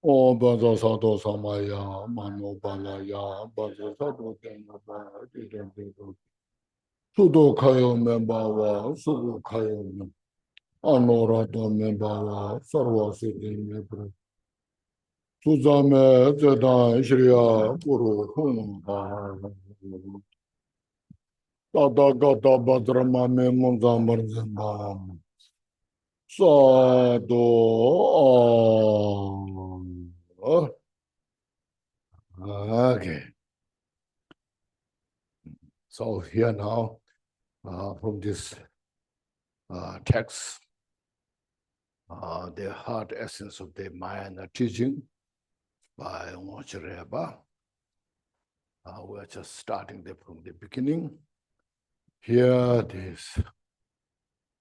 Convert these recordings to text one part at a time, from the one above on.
O Baza Sato Samaya, Mano Balaya, Baza Sato Tenaba, Sudo Kayo Membawa, Sudo Kayo Anorado Membawa, Sarwa Sidi Mebra. Suzame Zeda Shriya Guru Hum Tata Gata Badrama Memunzamar Zimbam. Sado. Okay. So here now, from this text, the heart essence of the Mahayana teaching by Mochireba. We're just starting from the beginning. Here this,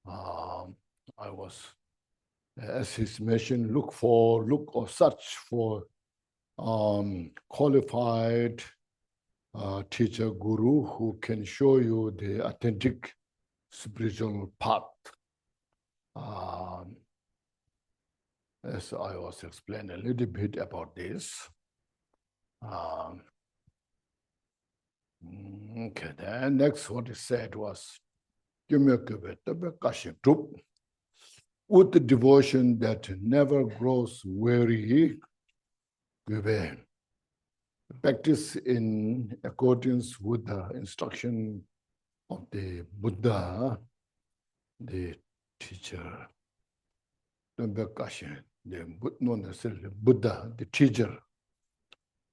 I was, as he's mentioned, look or search for qualified teacher, guru, who can show you the authentic spiritual path. As I was explaining a little bit about this. Okay, then next what he said was, with the devotion that never grows weary, practice in accordance with the instruction of the Buddha, the teacher. Not necessarily Buddha, the teacher.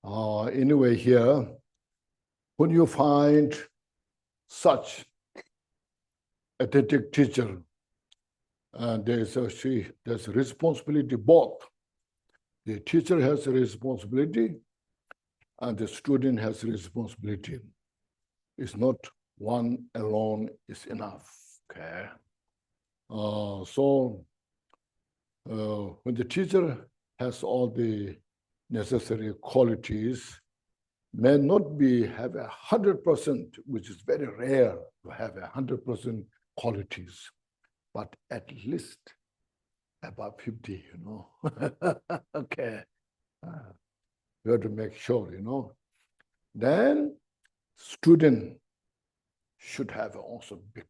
Anyway, here, when you find such authentic teacher, there's a responsibility both. The teacher has a responsibility and the student has a responsibility. It's not one alone is enough. Okay. When the teacher has all the necessary qualities, may not have 100%, which is very rare to have 100% qualities, but at least about 50, Okay. We have to make sure, Then student should have also big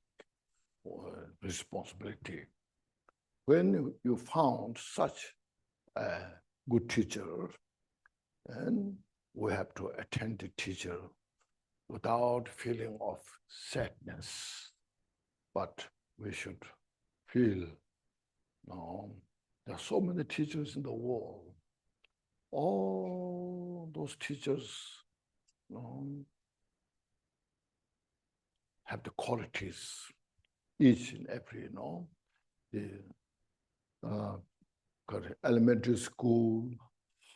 responsibility. When you found such a good teacher, and we have to attend the teacher without feeling of sadness, but we should feel, there are so many teachers in the world. All those teachers, have the qualities, each and every, the elementary school,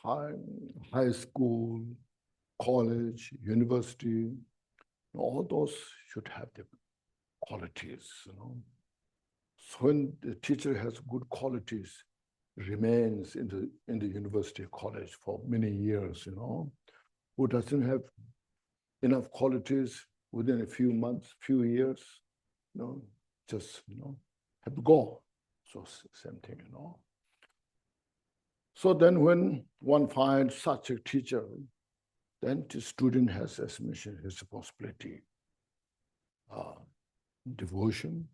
high school, college, university, all those should have the qualities, So when the teacher has good qualities, remains in the university college for many years, Who doesn't have enough qualities within a few months, few years, just, have to go. So same thing, So then when one finds such a teacher, then the student has as mission responsibility, devotion,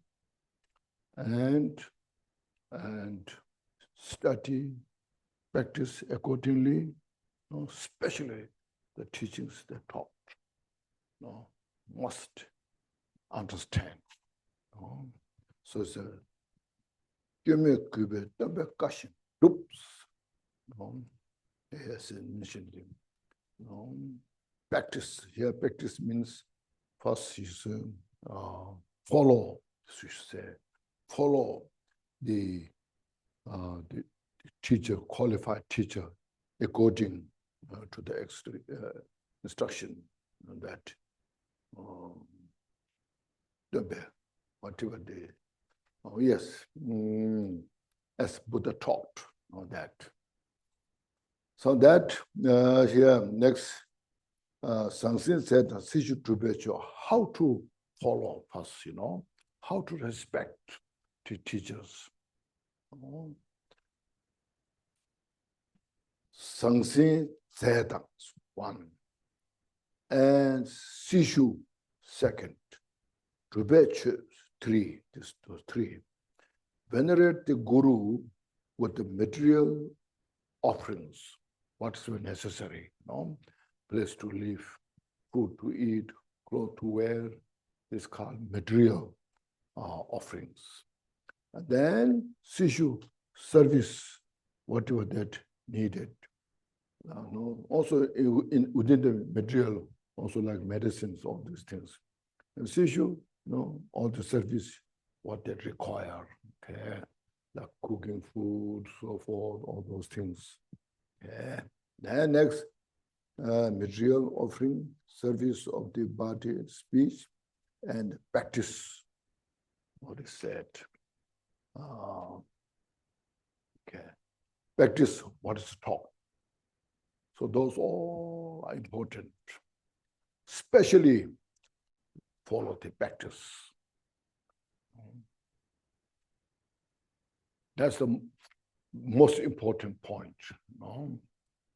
and study, practice accordingly, especially the teachings they taught, must understand. So it's a yes, mentioned practice. Here, practice means first you follow, you say, follow the teacher, qualified teacher, according to the instruction that whatever they, as Buddha taught, that. So that here next, Sangsin said, how to follow first, how to respect the teachers. Sangsin Zedang, one. And Sishu, second. Rinpoche, three. Those three. Venerate the Guru with the material offerings, what's necessary, place to live, food to eat, clothes to wear, is called material offerings. And then Sishu, service, whatever that needed. Also within the material, also like medicines, all these things. And Sishu, all the service, what they require, okay, like cooking food, so forth, all those things. Okay. Then next, material offering, service of the body, speech, and practice. What is said? Okay, practice what is taught. So those all are important, especially follow the practice. That's the most important point.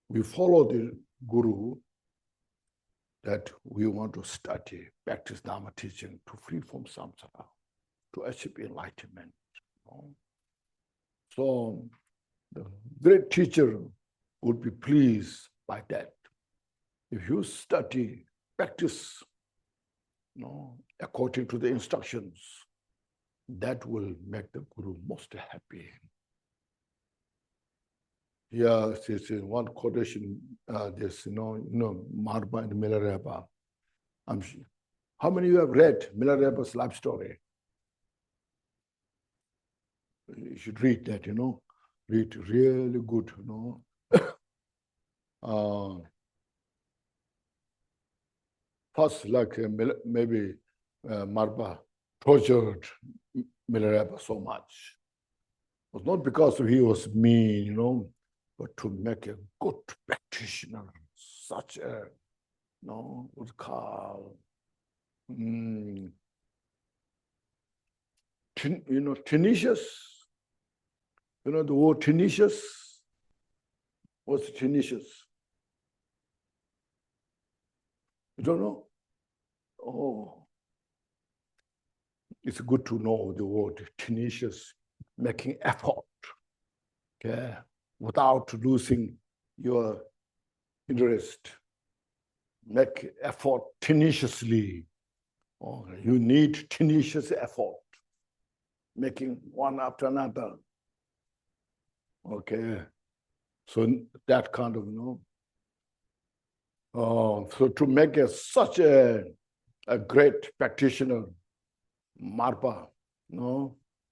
We follow the Guru that we want to study, practice Dharma teaching to free from samsara, to achieve enlightenment. So the great teacher would be pleased by that. If you study, practice, according to the instructions, that will make the Guru most happy. Yeah, it's one quotation, this, Marba and Milarepa. How many of you have read Milarepa's life story? You should read that, read really good, First, like maybe Marba tortured Milarepa so much. It was not because he was mean, but to make a good practitioner, such a, what's called, tenacious. The word tenacious. What's tenacious? You don't know? Oh, it's good to know the word tenacious, making effort, okay, without losing your interest. Make effort tenaciously. You need tenacious effort, making one after another. Okay, so that kind of, so to make such a great practitioner, Marpa,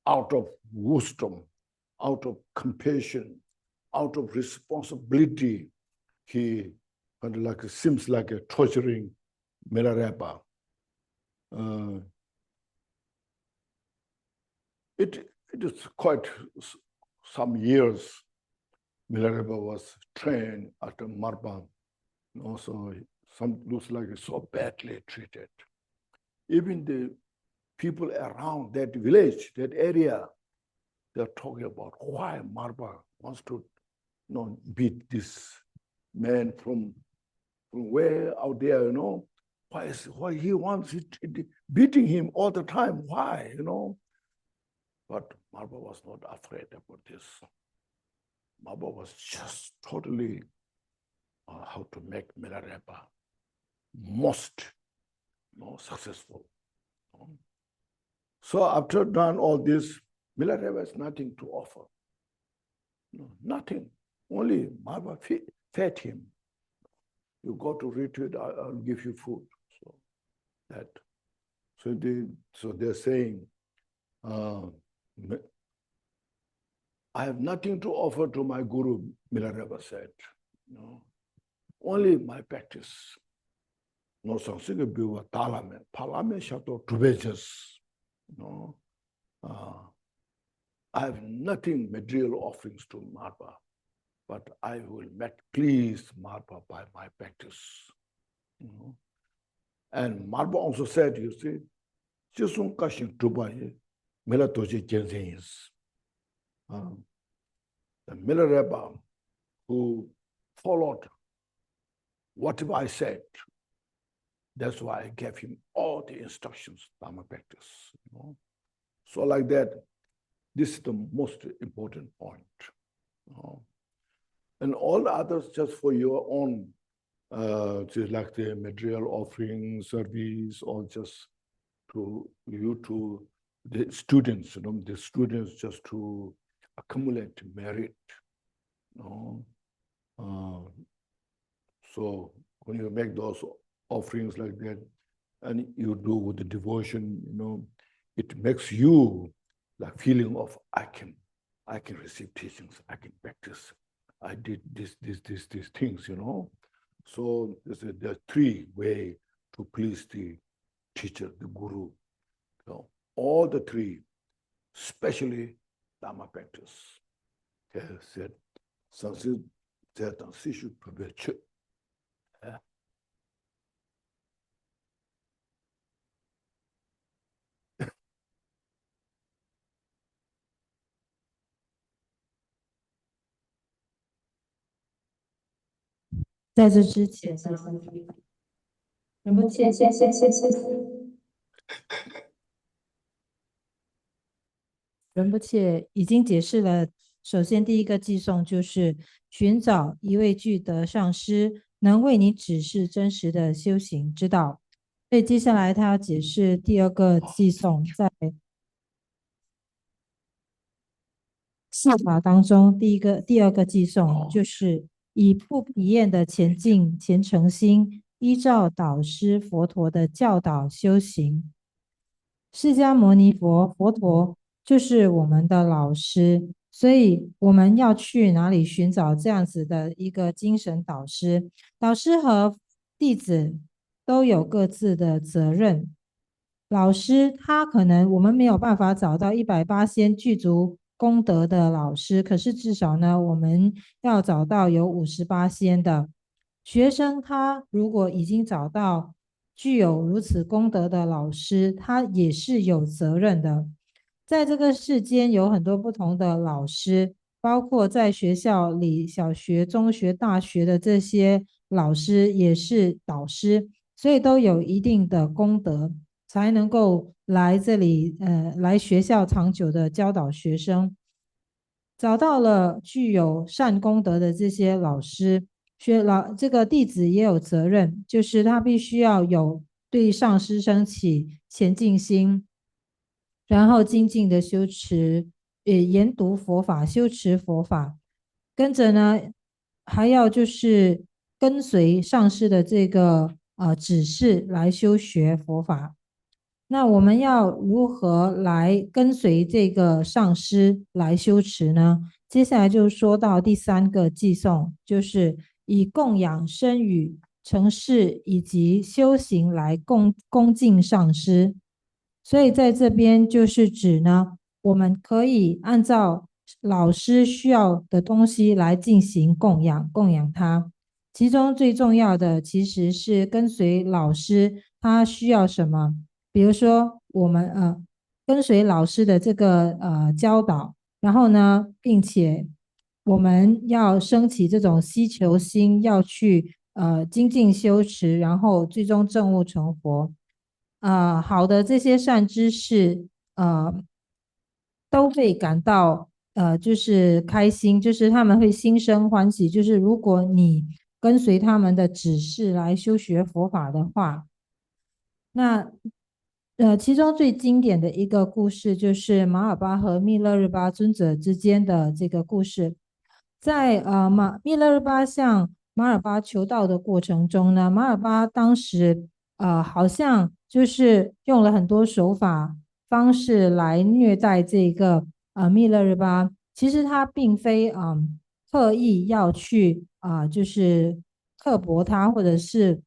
out of wisdom, out of compassion, out of responsibility, he kind of like seems like a torturing Milarepa. It is quite some years. Milarepa was trained at Marpa. So some looks like so badly treated. Even the people around that village, that area, they're talking about why Marpa wants to beat this man from way out there, why he wants it, beating him all the time, why, But Marpa was not afraid about this. Marpa was just totally how to make Milarepa most successful. So after done all this, Milarepa has nothing to offer. Nothing. Only Marpa fed him. You go to retreat, I'll give you food. So that. So they're saying, I have nothing to offer to my Guru, Milarepa said. Only my practice. No sangsika biwa talame, palame shato tubejas. I have nothing material offerings to Marpa, but I will make please Marpa by my practice. And Marpa also said, you see, Jisung Kashing Tubaye, Milatoji Jensens. The Milarepa, who followed whatever I said. That's why I gave him all the instructions, Dharma practice. So like that, this is the most important point. And all others just for your own, just like the material offering, service, or just to the students, the students just to accumulate merit. So when you make those offerings like that, and you do with the devotion, it makes you like feeling of I can receive teachings, I can practice, I did these things, So there are three ways to please the teacher, the guru. So all the three, especially Dharma practice. Said, Sanskrit said, Sishu Prabhu. 在这之前，仁波切，仁波切已经解释了。首先，第一个寄颂就是寻找一位具德上师，能为你指示真实的修行之道。所以接下来他要解释第二个寄颂，在四法当中，第二个寄颂就是以不疲厌的前进虔诚心，依照导师佛陀的教导修行。释迦牟尼佛陀就是我们的老师，所以我们要去哪里寻找这样子的一个精神导师？导师和弟子都有各自的责任。老师他可能我们没有办法找到180具足功德的老师，可是至少呢，我们要找到有58的学生。他如果已经找到具有如此功德的老师，他也是有责任的。在这个世间有很多不同的老师，包括在学校里小学、中学、大学的这些老师也是导师，所以都有一定的功德，才能够来这里来学校长久的教导学生。找到了具有善功德的这些老师，这个弟子也有责任，就是他必须要有对上师升起前进心，然后精进的修持，研读佛法，修持佛法。跟着呢，还要就是跟随上师的这个指示来修学佛法。那我们要如何来跟随这个上师来修持呢？接下来就说到第三个寄颂，就是以供养身语、成事以及修行来恭敬上师。所以在这边就是指呢，我们可以按照老师需要的东西来进行供养他。其中最重要的其实是跟随老师他需要什么。比如说我们跟随老师的这个教导，然后呢，并且我们要升起这种希求心，要去精进修持，然后最终证悟成佛。好的这些善知识都会感到就是开心，就是他们会心生欢喜，就是如果你跟随他们的指示来修学佛法的话。那其中最经典的一个故事就是马尔巴和密勒日巴尊者之间的这个故事。在密勒日巴向马尔巴求道的过程中呢，马尔巴当时好像就是用了很多手法方式来虐待这个密勒日巴。其实他并非刻意要去就是刻薄他，或者是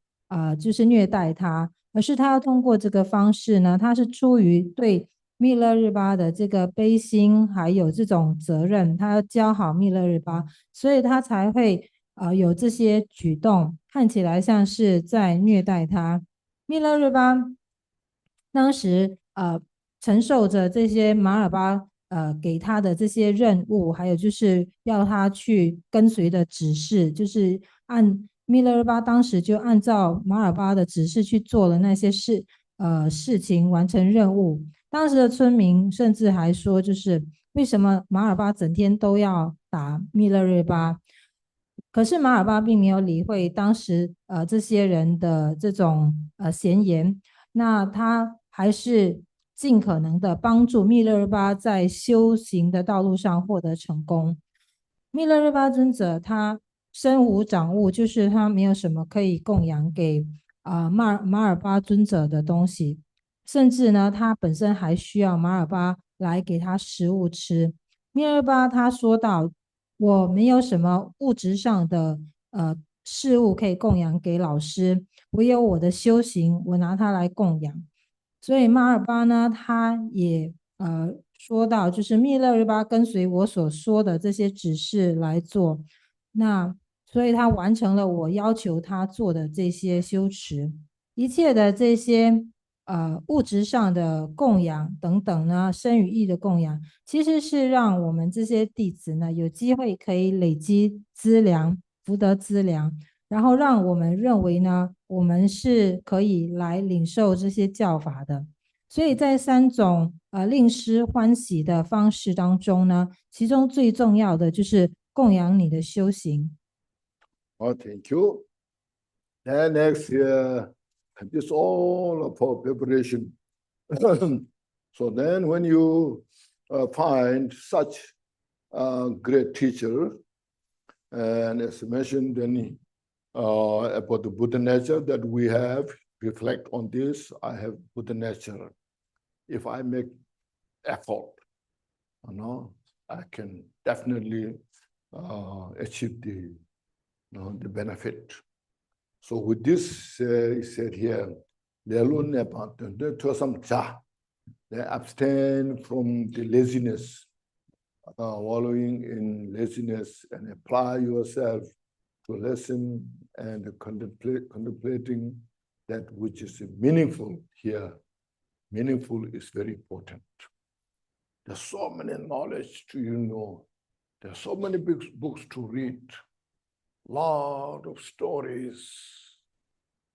就是虐待他。而是他要通过这个方式呢，他是出于对密勒日巴的这个悲心，还有这种责任，他要教好密勒日巴，所以他才会有这些举动，看起来像是在虐待他。密勒日巴当时承受着这些马尔巴给他的这些任务，还有就是要他去跟随的指示，就是密勒日巴当时就按照马尔巴的指示去做了那些事情，完成任务。当时的村民甚至还说，就是为什么马尔巴整天都要打密勒日巴？可是马尔巴并没有理会当时这些人的这种闲言，那他还是尽可能的帮助密勒日巴在修行的道路上获得成功。密勒日巴尊者他身无长物，就是他没有什么可以供养给马尔巴尊者的东西，甚至呢，他本身还需要马尔巴来给他食物吃。密勒日巴他说到：“我没有什么物质上的事物可以供养给老师，唯有我的修行，我拿它来供养。”所以马尔巴呢，他也说到，就是密勒日巴跟随我所说的这些指示来做，那所以他完成了我要求他做的这些修持，一切的这些物质上的供养等等呢，身语意的供养，其实是让我们这些弟子呢有机会可以累积资粮、福德资粮。然后让我们认为呢，我们是可以来领受这些教法的。所以在三种令师欢喜的方式当中呢，其中最重要的就是供养你的修行。Oh, thank you. Then next year, this all for preparation. So then when you find such a great teacher, and as mentioned, then about the Buddha nature that we have, reflect on this. I have Buddha nature. If I make effort, I can definitely achieve the benefit. So with this, he said here, they abstain from the laziness, wallowing in laziness, and apply yourself to listen and contemplating that which is meaningful here. Meaningful is very important. There's so many knowledge to know. There's so many books to read. Lot of stories,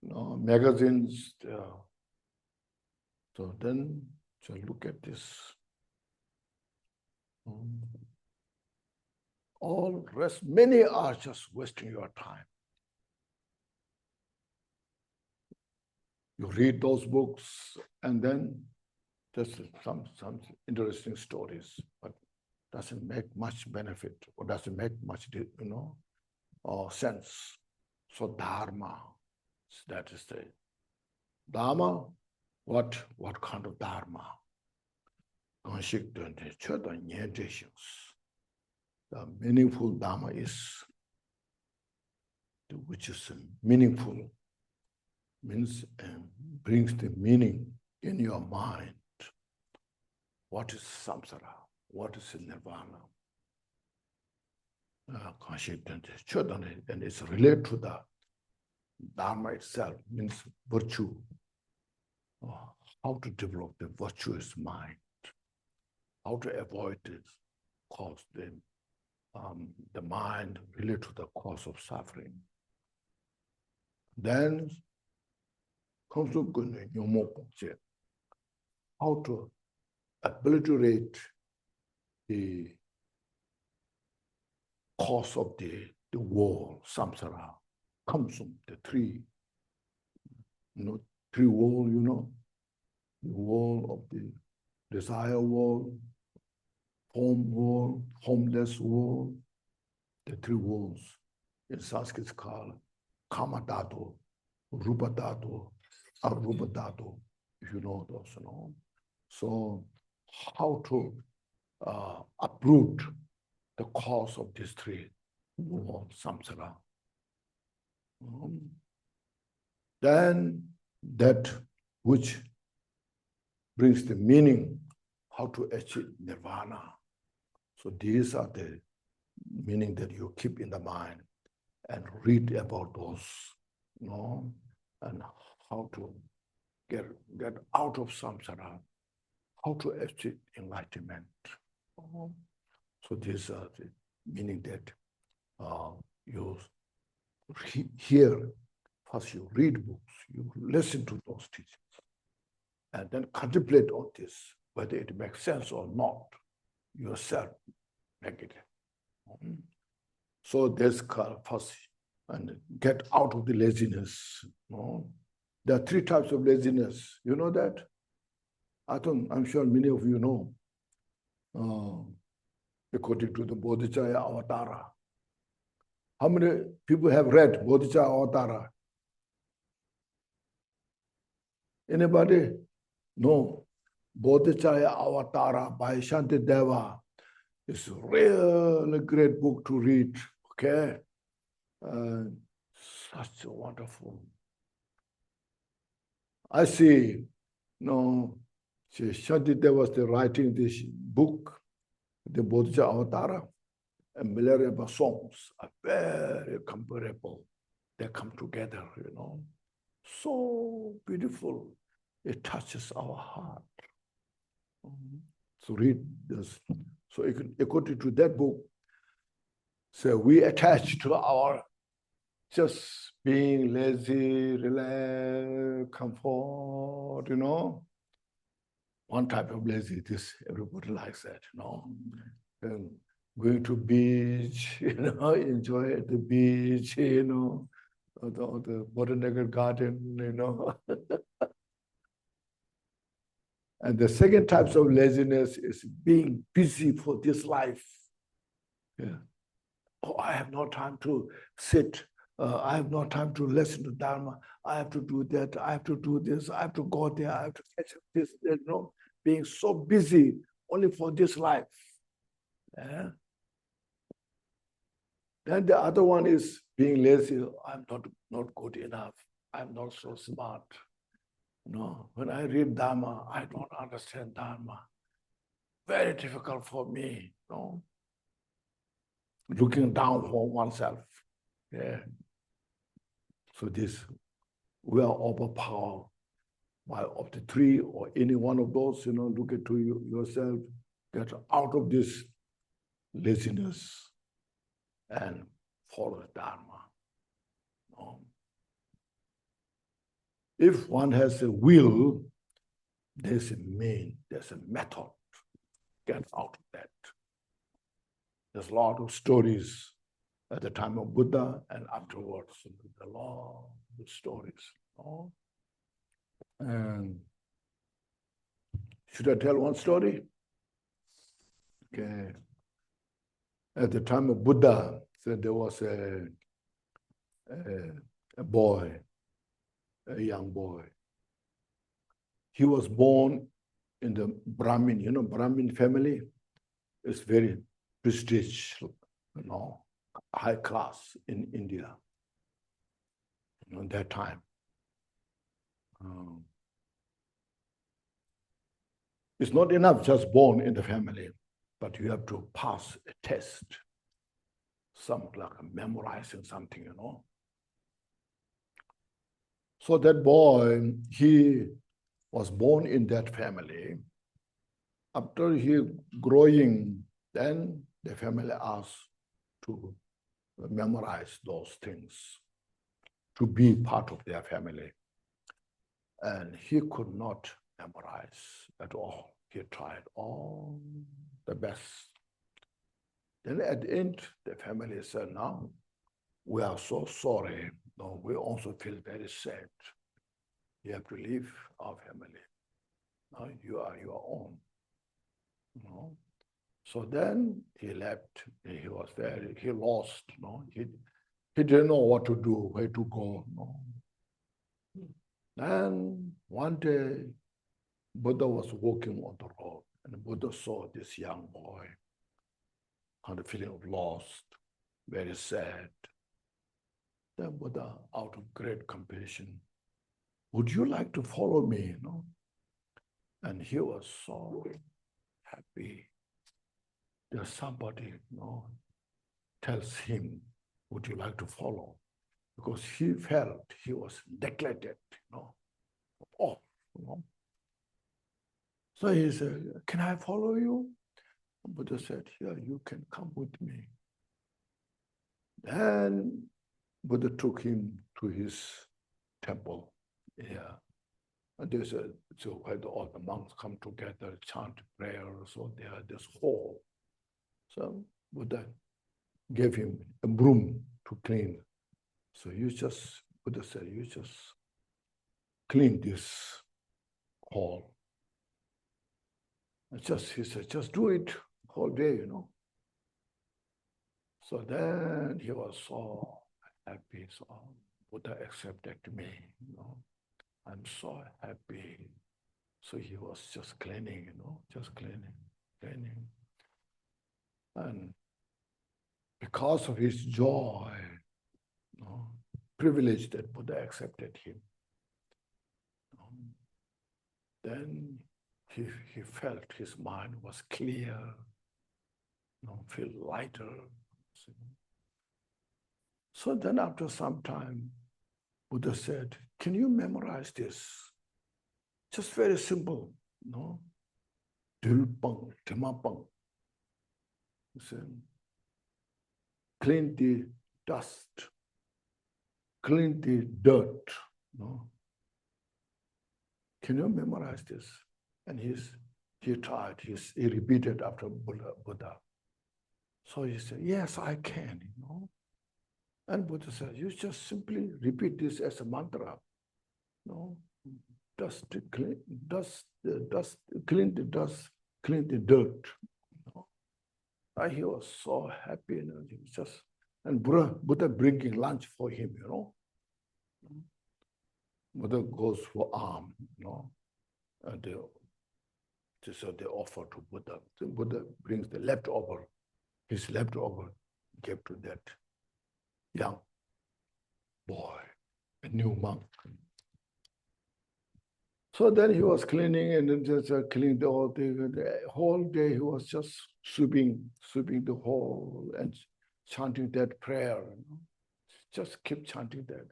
magazines. So then, so look at this. All rest, many are just wasting your time. You read those books and then just some interesting stories, but doesn't make much benefit or doesn't make much, sense. So Dharma, that is the Dharma. What kind of Dharma? The meaningful Dharma is which is meaningful, means brings the meaning in your mind. What is samsara? What is nirvana? And it's related to the Dharma itself, means virtue. How to develop the virtuous mind, how to avoid it, cause the mind related to the cause of suffering. Then comes to how to obliterate the cause of the war, samsara, comes from the three wall, the wall of the desire wall, form wall, formless wall, the three walls. In Sanskrit it's called kama dhatu, rupa dhatu, arupa dhatu, if you know those, So how to uproot the cause of these three walls, samsara. Then that which brings the meaning, how to achieve nirvana. So these are the meaning that you keep in the mind and read about those, and how to get out of samsara, how to achieve enlightenment. So this the meaning that you hear, first you read books, you listen to those teachings, and then contemplate on this, whether it makes sense or not, yourself make it. So this first, and get out of the laziness. There are three types of laziness. You know that? I'm sure many of you know. According to the Bodhicaya Avatara. How many people have read Bodhicaya Avatara? Anybody? No. Bodhicaya Avatara by Shantideva is a really great book to read. Okay? Such a wonderful. I see, Shantideva was writing this book, the Bodhicaya Avatara, and Milarepa songs are very comparable. They come together, So beautiful. It touches our heart. So read this. So according to that book, so we attach to our just being lazy, relax, comfort, One type of lazy, this everybody likes that, And going to beach, enjoy at the beach, or the botanical garden, And the second type of laziness is being busy for this life. Yeah. Oh, I have no time to sit. I have no time to listen to Dharma. I have to do that. I have to do this. I have to go there. I have to catch up this. Being so busy only for this life. Yeah. Then the other one is being lazy. I'm not good enough. I'm not so smart. When I read Dharma, I don't understand Dharma. Very difficult for me, Looking down on oneself. Yeah. So we are overpowered by of the three or any one of those, look into yourself, get out of this laziness and follow Dharma. If one has a will, there's a method. Get out of that. There's a lot of stories at the time of Buddha and afterwards. A lot of stories. And should I tell one story? Okay. At the time of Buddha, so there was a boy, a young boy. He was born in the Brahmin, Brahmin family is very prestigious, high class in India, that time. It's not enough just born in the family, but you have to pass a test, something like memorizing something, So that boy, he was born in that family. After he growing, then the family asked to memorize those things, to be part of their family. And he could not memorize at all. He tried all the best. Then at the end, the family said, "Now, we are so sorry. No, we also feel very sad. You have to leave our family. Now you are your own." So then he left. He was there. He lost. He didn't know what to do, where to go. Then one day, Buddha was walking on the road, and Buddha saw this young boy, had a feeling of lost, very sad. Then Buddha, out of great compassion, "Would you like to follow me?" And he was so happy that somebody, tells him, "Would you like to follow?" Because he felt he was neglected, all. So he said, "Can I follow you?" Buddha said, "Here, you can come with me." Then Buddha took him to his temple. Yeah. And there's so quite all the monks come together, chant prayer. So there, this hall. So Buddha gave him a broom to clean. So Buddha said, you just clean this hall. He said, just do it whole day, you know. So then he was so happy. So Buddha accepted me, you know. I'm so happy. So he was just cleaning, you know, just cleaning. And because of his joy, you know, privilege that Buddha accepted him, then he felt his mind was clear, you know, feel lighter. So then after some time, Buddha said, can you memorize this? Just very simple, you know. Dilpang, Timapang. He said, clean the dust, clean the dirt, you know. Can you memorize this? And he tried, he repeated after Buddha. So he said, yes, I can, you know. And Buddha said, you just simply repeat this as a mantra. You know, clean the dust, clean the dirt. You know. And he was so happy, you know, he was just, and Buddha bringing lunch for him, you know. Buddha goes for alms, you know, and they offer to Buddha. So Buddha brings the leftover, his leftover, gave to that young boy, a new monk. So then he was cleaning and then just cleaning the whole day. He was just sweeping the hall and chanting that prayer. You know? Just keep chanting that.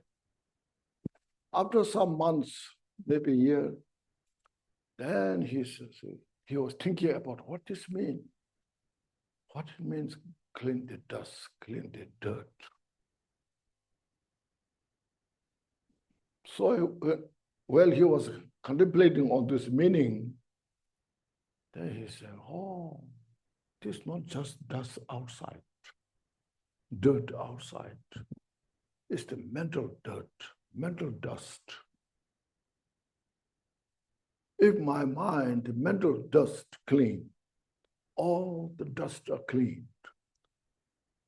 After some months, maybe a year, then he was thinking about what this means. What it means, clean the dust, clean the dirt. So while he was contemplating on this meaning, then he said, oh, it is not just dust outside, dirt outside. It's the mental dirt, mental dust. If my mind, the mental dust clean, all the dust are clean.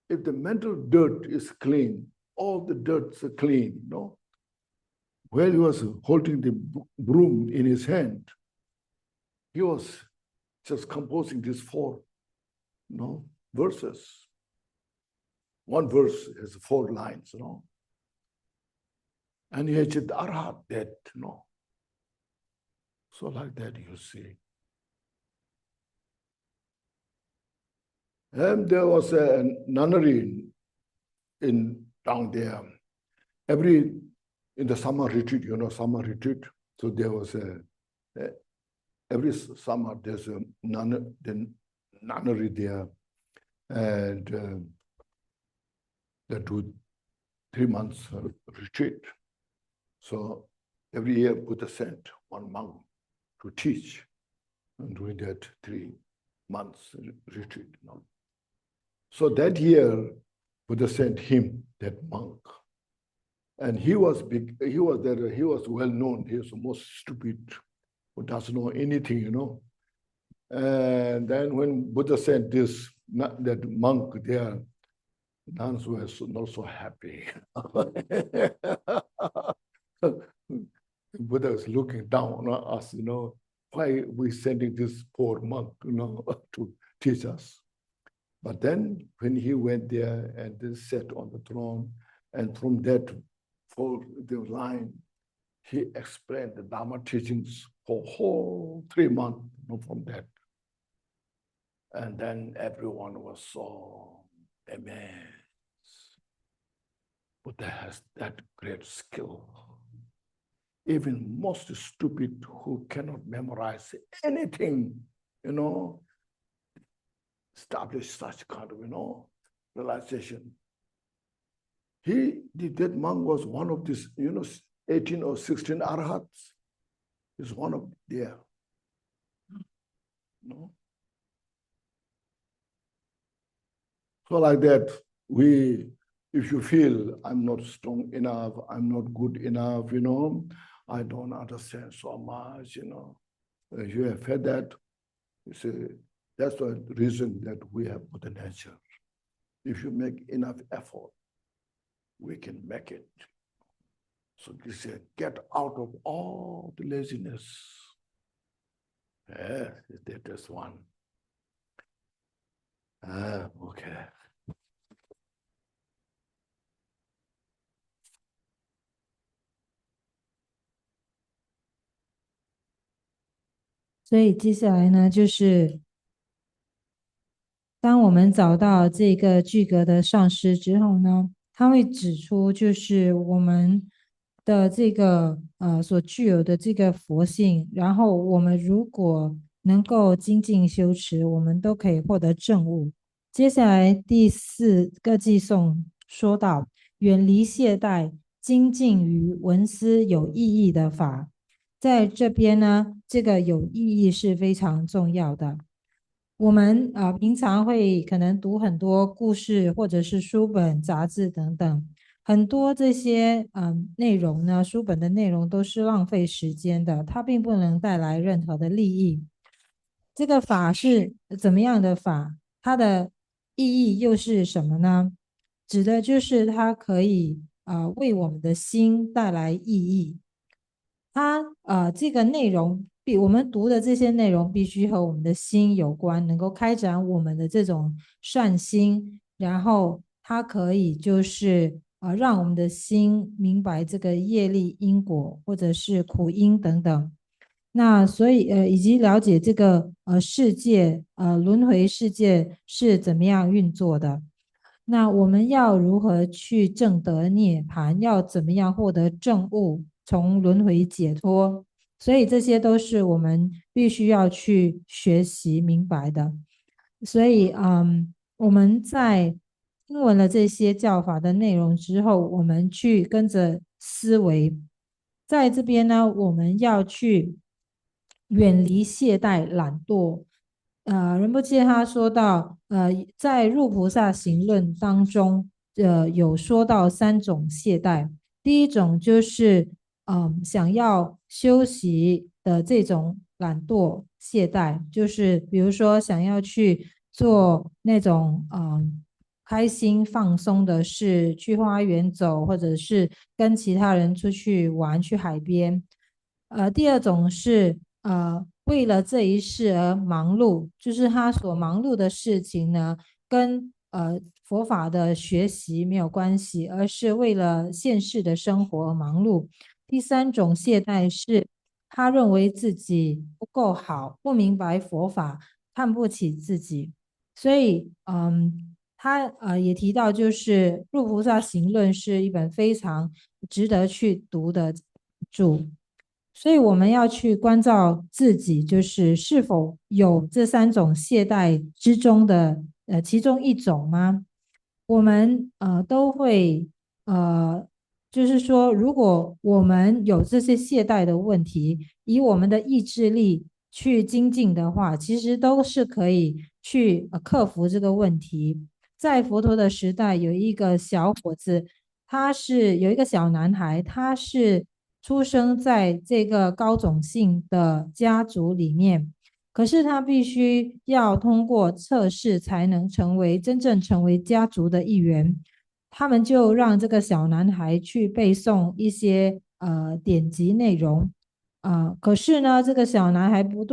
If the mental dirt is clean, all the dirts are clean, you know. While he was holding the broom in his hand, he was just composing these 4, you know, verses. One verse has 4 lines, you know. And he had the arhat that, you know. So like that you see. And there was a nunnery in down there. In the summer retreat, you know, summer retreat. So there was every summer there's a nunnery there, and they do 3 months retreat. So every year Buddha sent one monk to teach and during that 3 months retreat. You know. So that year Buddha sent him, that monk. And he was well known. He was the most stupid, who doesn't know anything, you know. And then when Buddha sent that monk there, nuns were not so happy. Buddha was looking down on us, you know, why we sending this poor monk, you know, to teach us. But then when he went there and then sat on the throne, and from that for the line, he explained the Dharma teachings for whole 3 months, you know, from that. And then everyone was so amazed. Buddha has that great skill. Even most stupid who cannot memorize anything, you know, establish such kind of, realization. That monk was one of these, 18 or 16 arhats. He's one of there. So like that, if you feel I'm not strong enough, I'm not good enough, I don't understand so much, If you have felt that, you see, that's the reason that we have Buddha nature. If you make enough effort, we can make it. So this is get out of all the laziness. Yeah, that is one. Okay. 所以接下来呢，就是当我们找到这个具格的上师之后呢，他会指出，就是我们的这个所具有的这个佛性，然后我们如果能够精进修持，我们都可以获得证悟。接下来第4个偈颂说到，远离懈怠，精进于闻思有意义的法。在这边呢，这个有意义是非常重要的。我们平常会可能读很多故事，或者是书本、杂志等等，很多这些内容呢，书本的内容都是浪费时间的，它并不能带来任何的利益。这个法是怎么样的法？它的意义又是什么呢？指的就是它可以为我们的心带来意义。它这个内容我们读的这些内容必须和我们的心有关，能够开展我们的这种善心，然后它可以就是让我们的心明白这个业力因果或者是苦因等等。那所以以及了解这个世界轮回世界是怎么样运作的。那我们要如何去证得涅槃？要怎么样获得证悟，从轮回解脱？所以这些都是我们必须要去学习明白的。所以，我们在听闻了这些教法的内容之后，我们去跟着思维，在这边呢，我们要去远离懈怠、懒惰。仁波切他说到，在入菩萨行论当中，有说到3种懈怠。第一种就是，想要休息的这种懒惰懈怠，就是比如说想要去做那种开心放松的事，去花园走，或者是跟其他人出去玩，去海边。第二种是为了这一世而忙碌，就是他所忙碌的事情呢，跟佛法的学习没有关系，而是为了现世的生活而忙碌。第三种懈怠是他认为自己不够好，不明白佛法，看不起自己。所以，他也提到，就是《入菩萨行论》是一本非常值得去读的著。所以我们要去关照自己，就是是否有这3种懈怠之中的其中一种吗？我们都会就是说，如果我们有这些懈怠的问题，以我们的意志力去精进的话，其实都是可以去克服这个问题。在佛陀的时代，有一个小伙子，有一个小男孩，他是出生在这个高种姓的家族里面，可是他必须要通过测试才能真正成为家族的一员。他们就让这个小男孩去背诵一些典籍内容，可是呢，这个小男孩不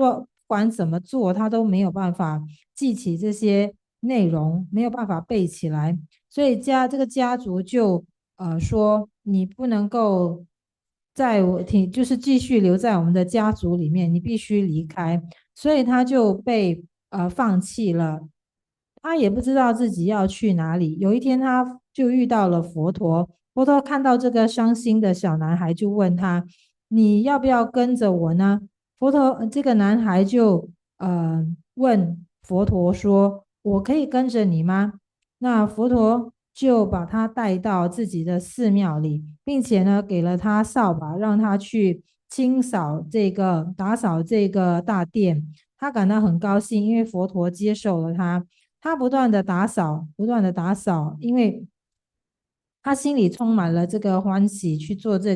管怎么做，他都没有办法记起这些内容，没有办法背起来，所以这个家族就说你不能够就是继续留在我们的家族里面，你必须离开，所以他就被放弃了。他也不知道自己要去哪里。有一天，他就遇到了佛陀。佛陀看到这个伤心的小男孩，就问他：“你要不要跟着我呢？”这个男孩就问佛陀说：我可以跟着你吗？那佛陀就把他带到自己的寺庙里，并且呢，给了他扫把，让他去打扫这个大殿。他感到很高兴，因为佛陀接受了他。他不断的打扫，不断的打扫，因为他心里充满了这个欢喜去做这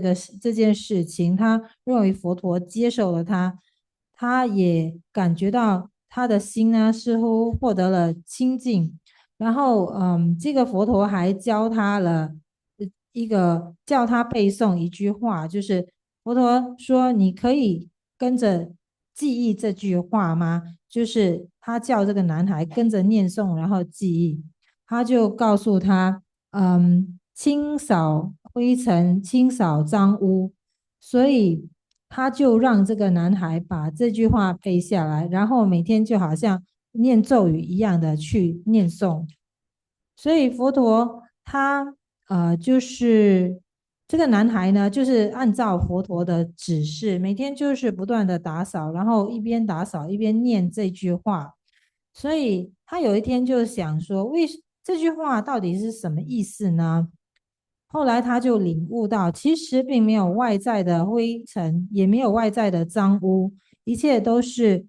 件事情。他认为佛陀接受了他，他也感觉到他的心呢似乎获得了清净。然后，这个佛陀还教他了叫他背诵一句话，就是佛陀说：“你可以跟着记忆这句话吗？”就是他叫这个男孩跟着念诵，然后记忆。他就告诉他，清扫灰尘，清扫脏污，所以他就让这个男孩把这句话背下来，然后每天就好像念咒语一样的去念诵。所以佛陀他就是这个男孩呢，就是按照佛陀的指示，每天就是不断的打扫，然后一边打扫一边念这句话。所以他有一天就想说，这句话到底是什么意思呢？后来他就领悟到，其实并没有外在的灰尘，也没有外在的脏污，一切都是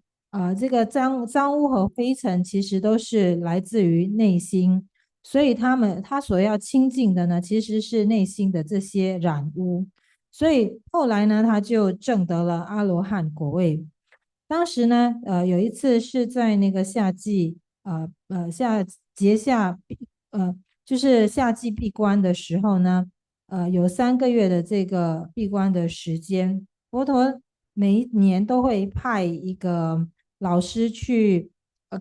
这个脏污和灰尘其实都是来自于内心，所以他所要清净的呢，其实是内心的这些染污。所以后来呢，他就证得了阿罗汉果位。当时呢，有一次是在那个夏季，节下，就是夏季闭关的时候呢，有3个月的这个闭关的时间，佛陀每一年都会派一个老师去，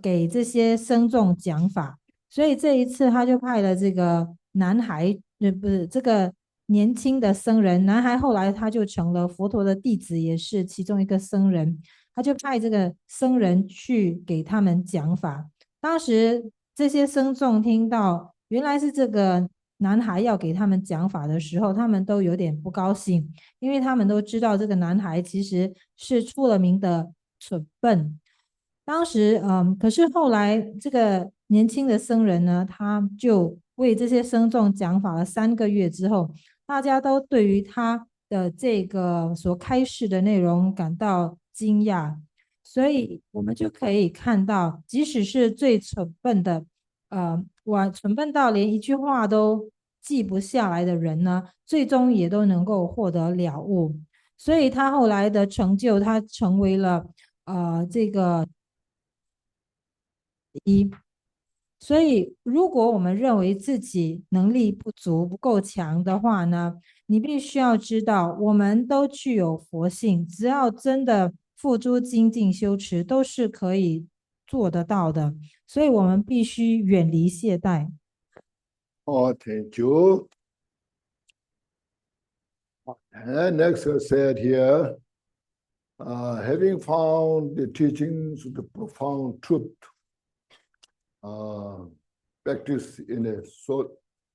给这些僧众讲法，所以这一次他就派了这个男孩，不是这个年轻的僧人，男孩后来他就成了佛陀的弟子，也是其中一个僧人。他就派这个僧人去给他们讲法。当时这些僧众听到原来是这个男孩要给他们讲法的时候，他们都有点不高兴，因为他们都知道这个男孩其实是出了名的蠢笨。当时，可是后来这个年轻的僧人呢，他就为这些僧众讲法了3个月之后，大家都对于他的这个所开示的内容感到惊讶，所以我们就可以看到，即使是最蠢笨的，蠢笨到连一句话都记不下来的人呢，最终也都能够获得了悟。所以他后来的成就，他成为了这个所以，如果我们认为自己能力不足、不够强的话呢，你必须要知道，我们都具有佛性，只要真的付诸精进修持，都是可以做得到的。所以，我们必须远离懈怠。Oh, thank you. And next said here, having found the teachings of the profound truth, practice in a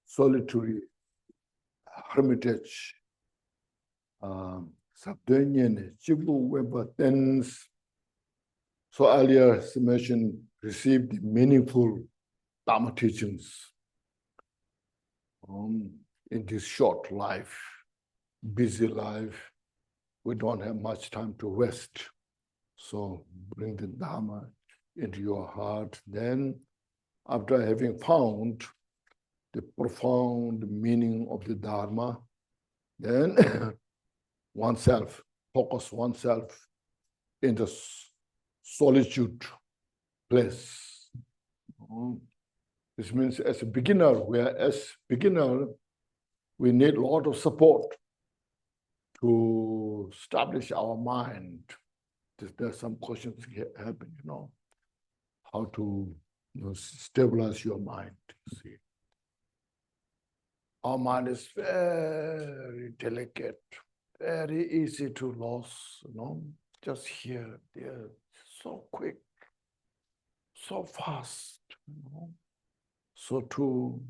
solitary hermitage, subterranean, Chibu Weber thence, so earlier mentioned, received meaningful Dharma teachings in this short life, busy life. We don't have much time to rest. So bring the Dharma into your heart. Then, after having found the profound meaning of the Dharma, then focus oneself in the solitude place. This means as a beginner, we need a lot of support to establish our mind. There's some questions happen, how to stabilize your mind. See, our mind is very delicate, very easy to lose, just here, there, so quick, so fast, So to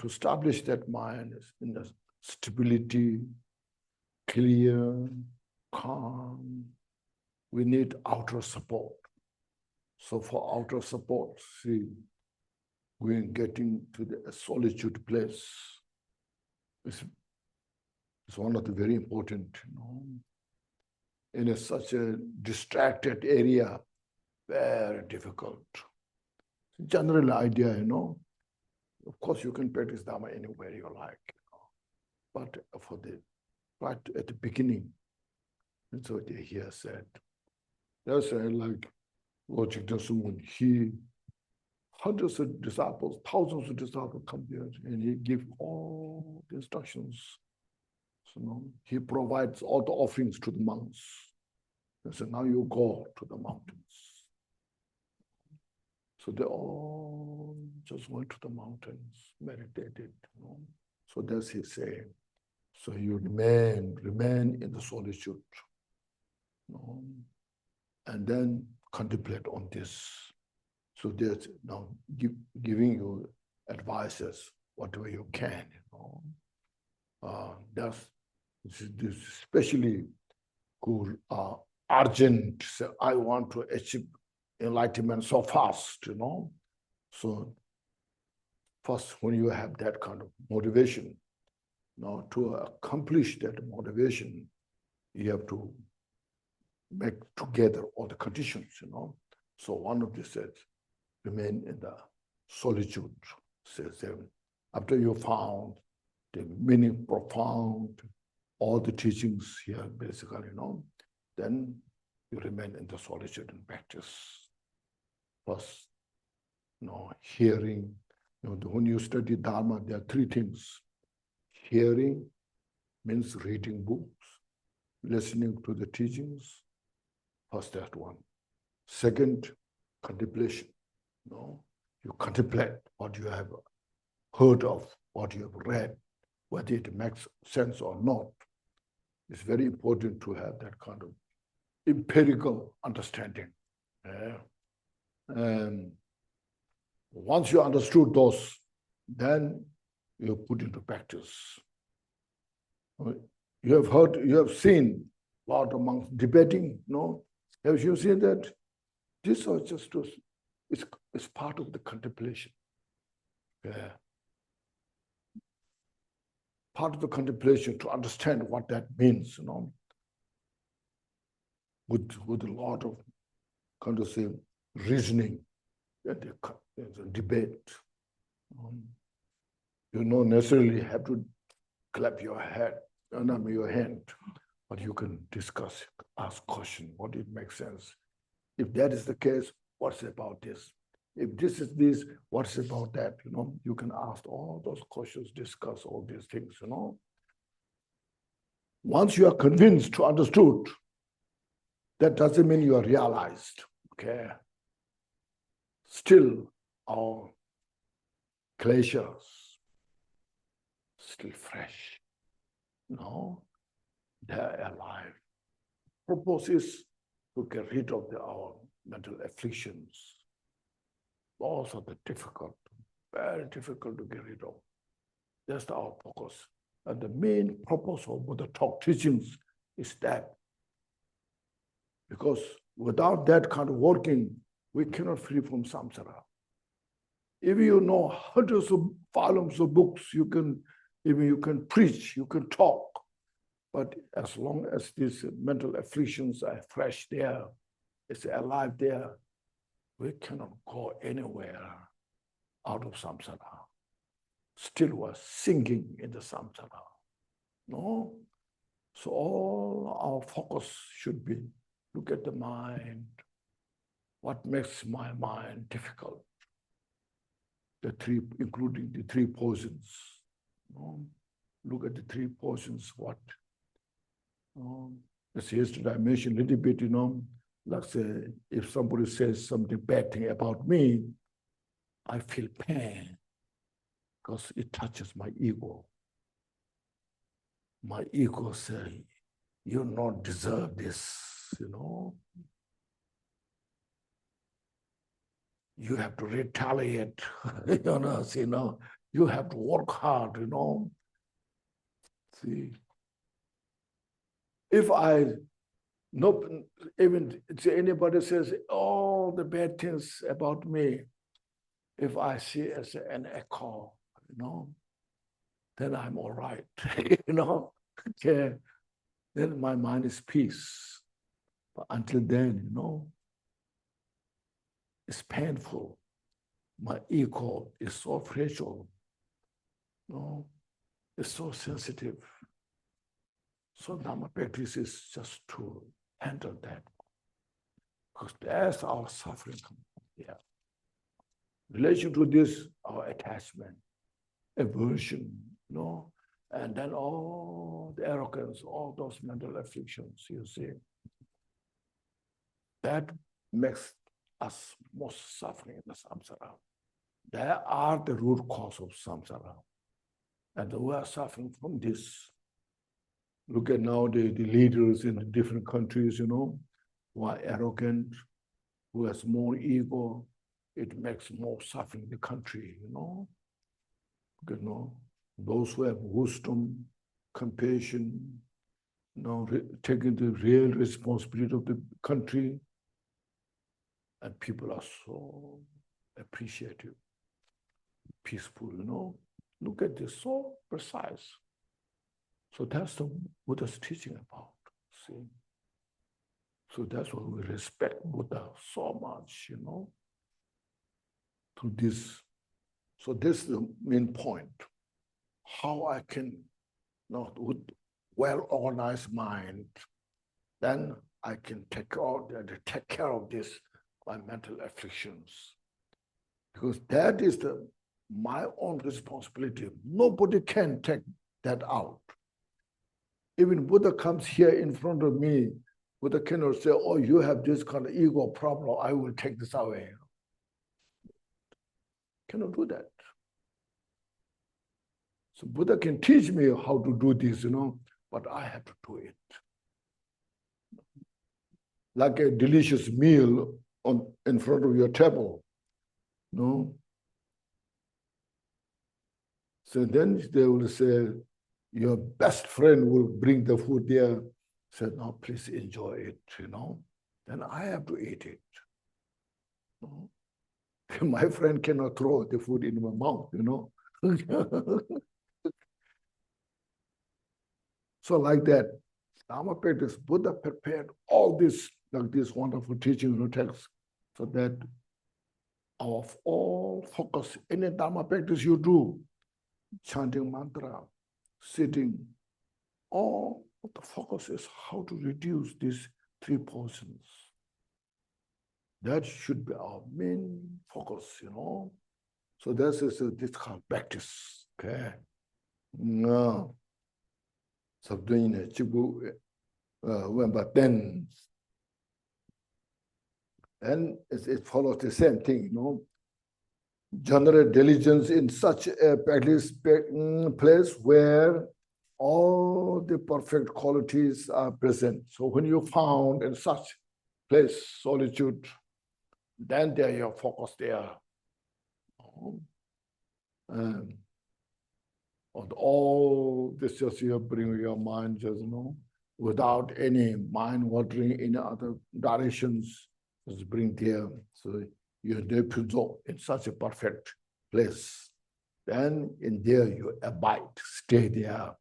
establish that mind in the stability, clear, calm, we need outer support. So for outer support, see, we're getting to the solitude place. It's one of the very important, in such a distracted area, very difficult. General idea, of course you can practice Dharma anywhere you like, but for right at the beginning, that's what they here said. That's like Lord Chikta, he hundreds of disciples, thousands of disciples come there, and he gives all the instructions. So he provides all the offerings to the monks. And so now you go to the mountains. So they all just went to the mountains, meditated. So that's his saying. So you remain in the solitude, and then contemplate on this. So there's now giving you advices, whatever you can. That's this especially who are urgent. Say, I want to achieve enlightenment so fast. So first, when you have that kind of motivation, now to accomplish that motivation, you have to make together all the conditions. So one of these says, remain in the solitude, says after you found the meaning profound, all the teachings here, basically, then you remain in the solitude and practice. First, hearing, when you study Dharma, there are three things. Hearing means reading books, listening to the teachings. First, that one. Second, contemplation. You contemplate what you have heard of, what you have read, whether it makes sense or not. It's very important to have that kind of empirical understanding. And once you understood those, then you put into practice. You have heard, you have seen a lot of monks debating, Have you seen that? This is just it's part of the contemplation. Part of the contemplation to understand what that means, with a lot of reasoning and the debate. You don't necessarily have to clap your head, your hand, but you can discuss, ask questions, what it makes sense. If that is the case, what's about this? If this is this, what's about that? You can ask all those questions, discuss all these things, Once you are convinced to understood, that doesn't mean you are realized, okay? Still, our glaciers still fresh, they're alive. Purpose is to get rid of our mental afflictions. Those are the difficult, very difficult to get rid of. That's our focus. And the main purpose of Buddha talk teachings is that. Because without that kind of working, we cannot free from samsara. If you know hundreds of volumes of books, you can preach, you can talk. But as long as these mental afflictions are fresh there, it's alive there, we cannot go anywhere out of samsara. Still we're sinking in the samsara. No? So all our focus should be, look at the mind. What makes my mind difficult? Including the three poisons. Look at the three poisons, what? As yesterday I mentioned a little bit, like say, if somebody says something bad thing about me, I feel pain because it touches my ego. My ego says, you don't deserve this, You have to retaliate, you have to work hard, See, if even anybody says, oh, all the bad things about me, if I see as an echo, then I'm all right, okay, then my mind is peace. But until then, it's painful. My ego is so fragile, it's so sensitive. So Dharma practice is just to handle that. Because that's our suffering. Yeah. Relation to this, our attachment, aversion, and then all the arrogance, all those mental afflictions, you see, that makes us most suffering in the samsara. They are the root cause of samsara. And we are suffering from this. Look at now the leaders in the different countries, who are arrogant, who has more ego. It makes more suffering in the country, Those who have wisdom, compassion, taking the real responsibility of the country, and people are so appreciative, peaceful, Look at this, so precise. So that's the Buddha's teaching about, see. So that's why we respect Buddha so much, to this. So this is the main point. How I can, with well-organized mind, then I can take care of this, my mental afflictions. Because that is my own responsibility. Nobody can take that out. Even Buddha comes here in front of me, Buddha cannot say, oh, you have this kind of ego problem, I will take this away. Cannot do that. So Buddha can teach me how to do this, but I have to do it. Like a delicious meal in front of your table, So then they will say, your best friend will bring the food there. Say, no, please enjoy it, Then I have to eat it. My friend cannot throw the food in my mouth, So like that, Dharma practice, Buddha prepared all this, like this wonderful teaching text, so that of all focus, any Dharma practice you do, chanting mantra, sitting, all the focus is how to reduce these 3 portions. That should be our main focus, So this is this kind of practice, okay? No. So doing it, but then, and it follows the same thing, Generate diligence in such a practice place where all the perfect qualities are present. So when you found in such place, solitude, then there your focus there. And all this just you bring your mind just without any mind wandering in other directions, just bring there. So you're there in such a perfect place. Then in there you abide, stay there,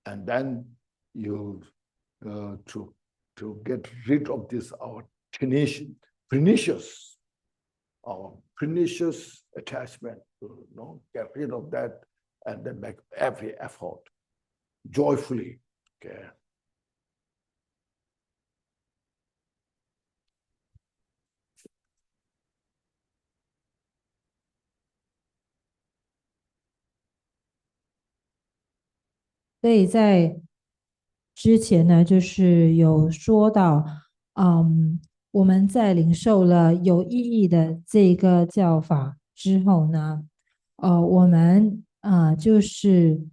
and then you to get rid of this our pernicious attachment, get rid of that, and then make every effort joyfully. Okay.所以在之前呢，就是有说到，我们在领受了有意义的这个教法之后呢，我们就是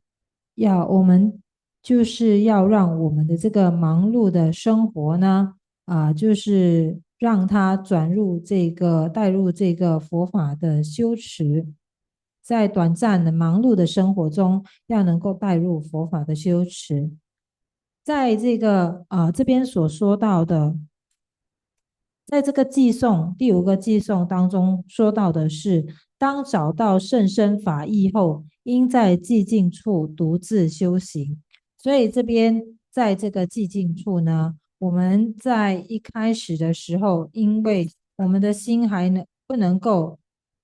要让我们的这个忙碌的生活呢，就是让它带入这个佛法的修持，在短暂的忙碌的生活中，要能够带入佛法的修持。在这个这边所说到的在这个寄颂第5个寄颂当中说到的是，当找到甚深法义后，应在寂静处独自修行。所以这边在这个寂静处呢，我们在一开始的时候，因为我们的心不能够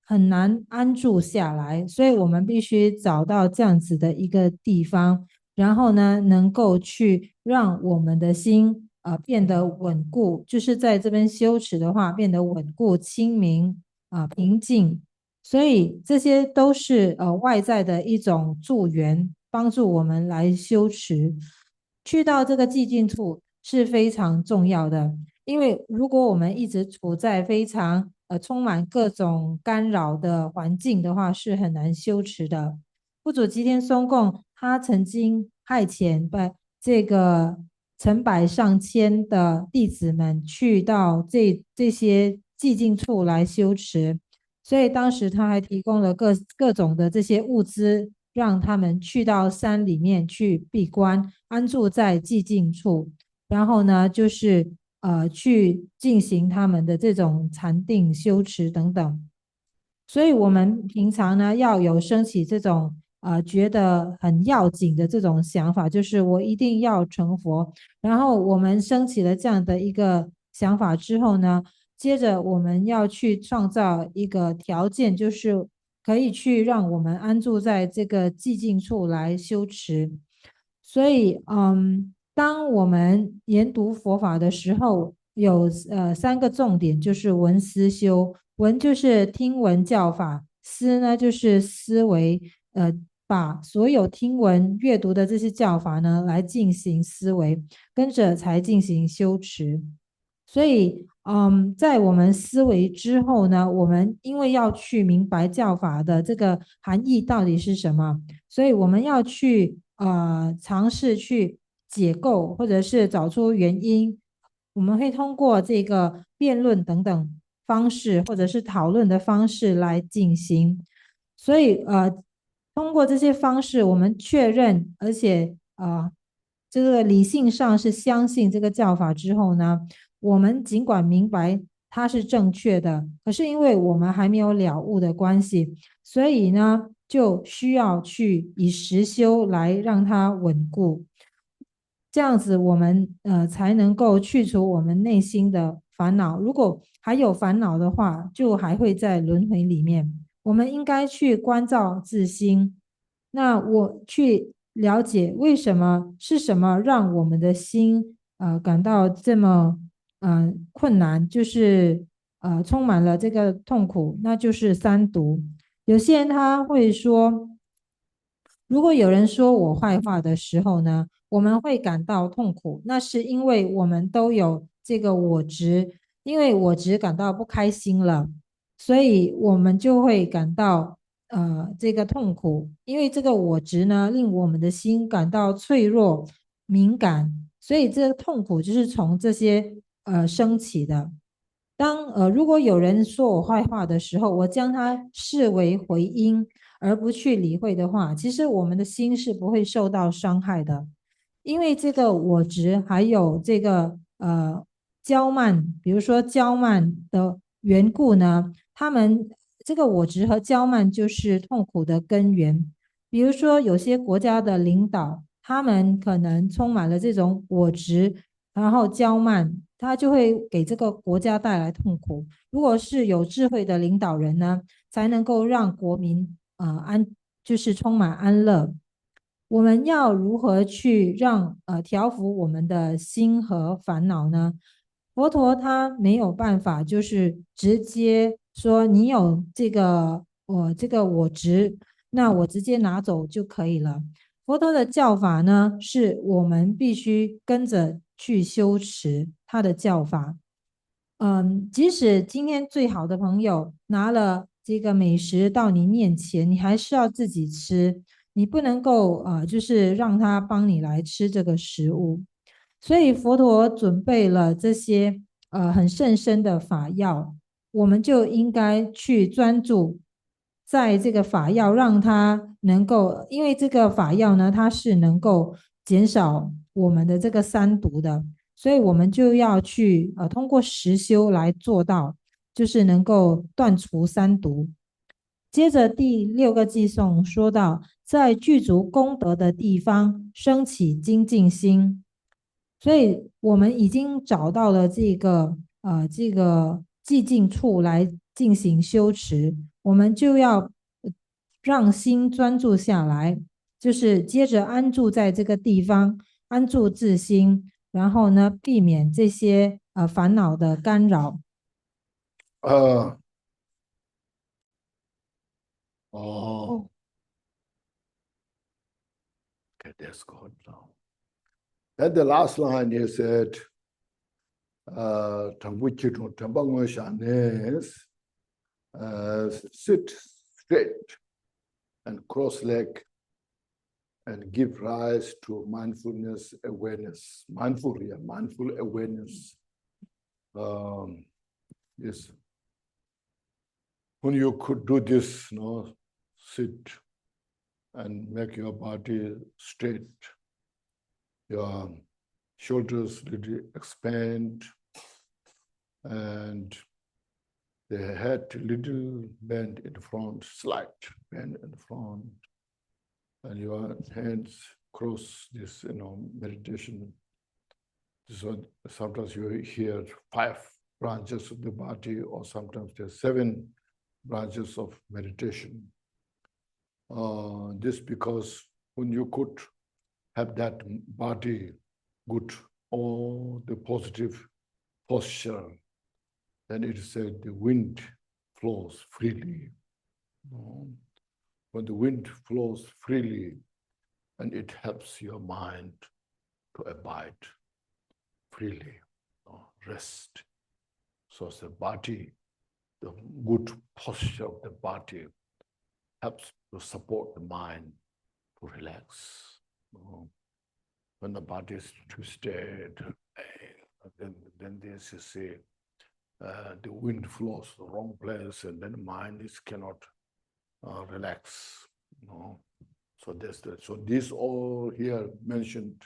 很难安住下来，所以我们必须找到这样子的一个地方，然后呢，能够去让我们的心变得稳固，就是在这边修持的话，变得稳固、清明平静。所以这些都是外在的一种助缘，帮助我们来修持。去到这个寂静处是非常重要的，因为如果我们一直处在非常充满各种干扰的环境的话，是很难修持的。不主吉天松共他曾经派遣这个成百上千的弟子们去到这些寂静处来修持，所以当时他还提供了各种的这些物资，让他们去到山里面去闭关，安住在寂静处，然后呢，就是去进行他们的这种禅定修持等等。所以我们平常呢要有升起这种觉得很要紧的这种想法，就是我一定要成佛。然后我们升起了这样的一个想法之后呢，接着我们要去创造一个条件，就是可以去让我们安住在这个寂静处来修持。所以，当我们研读佛法的时候，有3个重点，就是闻思修。闻就是听闻教法，思呢就是思维，把所有听闻阅读的这些教法呢来进行思维，跟着才进行修持。所以，在我们思维之后呢，我们因为要去明白教法的这个含义到底是什么，所以我们要去尝试去解构，或者是找出原因。我们会通过这个辩论等等方式，或者是讨论的方式来进行。所以通过这些方式，我们确认，而且这个理性上是相信这个教法之后呢，我们尽管明白它是正确的，可是因为我们还没有了悟的关系，所以呢，就需要去以实修来让它稳固。这样子，我们才能够去除我们内心的烦恼。如果还有烦恼的话，就还会在轮回里面。我们应该去关照自心。那我去了解为什么是什么让我们的心感到这么困难，就是充满了这个痛苦，那就是三毒。有些人他会说，如果有人说我坏话的时候呢，我们会感到痛苦，那是因为我们都有这个我执，因为我执感到不开心了，所以我们就会感到这个痛苦，因为这个我执呢，令我们的心感到脆弱、敏感，所以这个痛苦就是从这些升起的。如果有人说我坏话的时候，我将它视为回音，而不去理会的话，其实我们的心是不会受到伤害的，因为这个我执还有这个骄慢，比如说骄慢的缘故呢，这个我执和骄慢就是痛苦的根源。比如说有些国家的领导，他们可能充满了这种我执，然后骄慢，他就会给这个国家带来痛苦。如果是有智慧的领导人呢，才能够让国民就是充满安乐。我们要如何去调伏我们的心和烦恼呢？佛陀他没有办法，就是直接说你有这个我执，那我直接拿走就可以了。佛陀的教法呢，是我们必须跟着去修持他的教法。即使今天最好的朋友拿了这个美食到你面前，你还是要自己吃，你不能够就是让他帮你来吃这个食物。所以佛陀准备了这些很甚深的法药，我们就应该去专注在这个法药，让它能够，因为这个法药呢，它是能够减少我们的这个三毒的。所以我们就要去通过实修来做到，就是能够断除三毒。接着第6个寄颂说到，在具足功德的地方升起精进心。所以我们已经找到了这个寂静处来进行修持，我们就要让心专注下来，就是接着安住在这个地方，安住自心，然后呢，避免这些烦恼的干扰。哦，okay, that's good now. At the last line, he said, sit straight and cross leg and give rise to mindfulness awareness. Mindful awareness. Yes. When you could do this, sit and make your body straight, your shoulders really expand, and the head little bend in front, slight bend in front, and your hands cross this, meditation. So sometimes you hear 5 branches of the body, or sometimes there's 7 branches of meditation. This because when you could have that body good, or the positive posture, then it said the wind flows freely. When the wind flows freely, and it helps your mind to abide freely, rest. So the body, the good posture of the body helps to support the mind to relax. When the body is twisted, then this is the wind flows the wrong place, and then the mind cannot relax. So that's that. So these all here mentioned,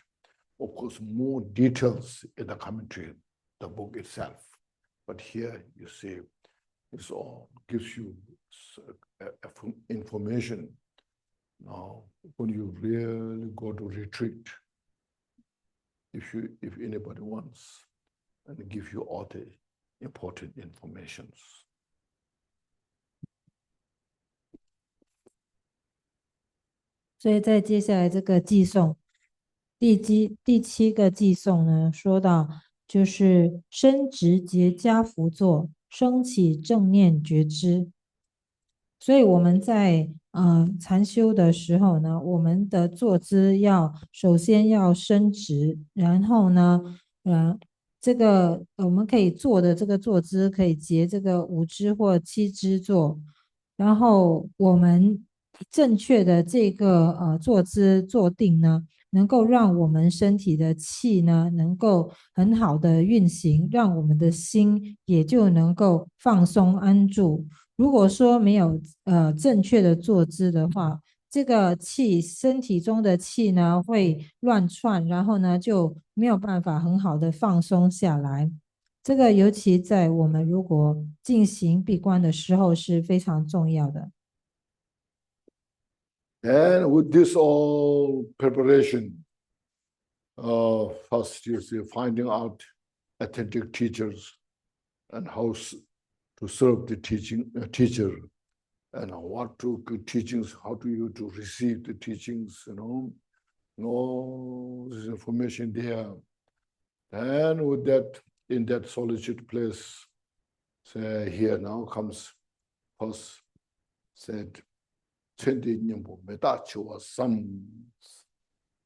of course, more details in the commentary, the book itself. But here you see, this all gives you information. Now, when you really go to retreat, if anybody wants, and give you all the important informations. 所以在接下来这个寄颂，第7个寄颂呢，说到就是身直结跏趺坐，升起正念觉知。所以我们在禅修的时候呢，我们的坐姿首先要伸直，然后呢，这个我们可以坐的这个坐姿可以结这个5支或7支坐，然后我们正确的这个坐姿坐定呢，能够让我们身体的气呢能够很好的运行，让我们的心也就能够放松安住。如果说没有正确的坐姿的话，这个身体中的气呢会乱窜，然后呢就没有办法很好的放松下来。这个尤其在我们如果进行闭关的时候是非常重要的。And with this all preparation, first is finding out authentic teachers and how to serve the teacher, and what to teachings, how to you to receive the teachings, all this information there. And with that, in that solitude place, say here now comes first said,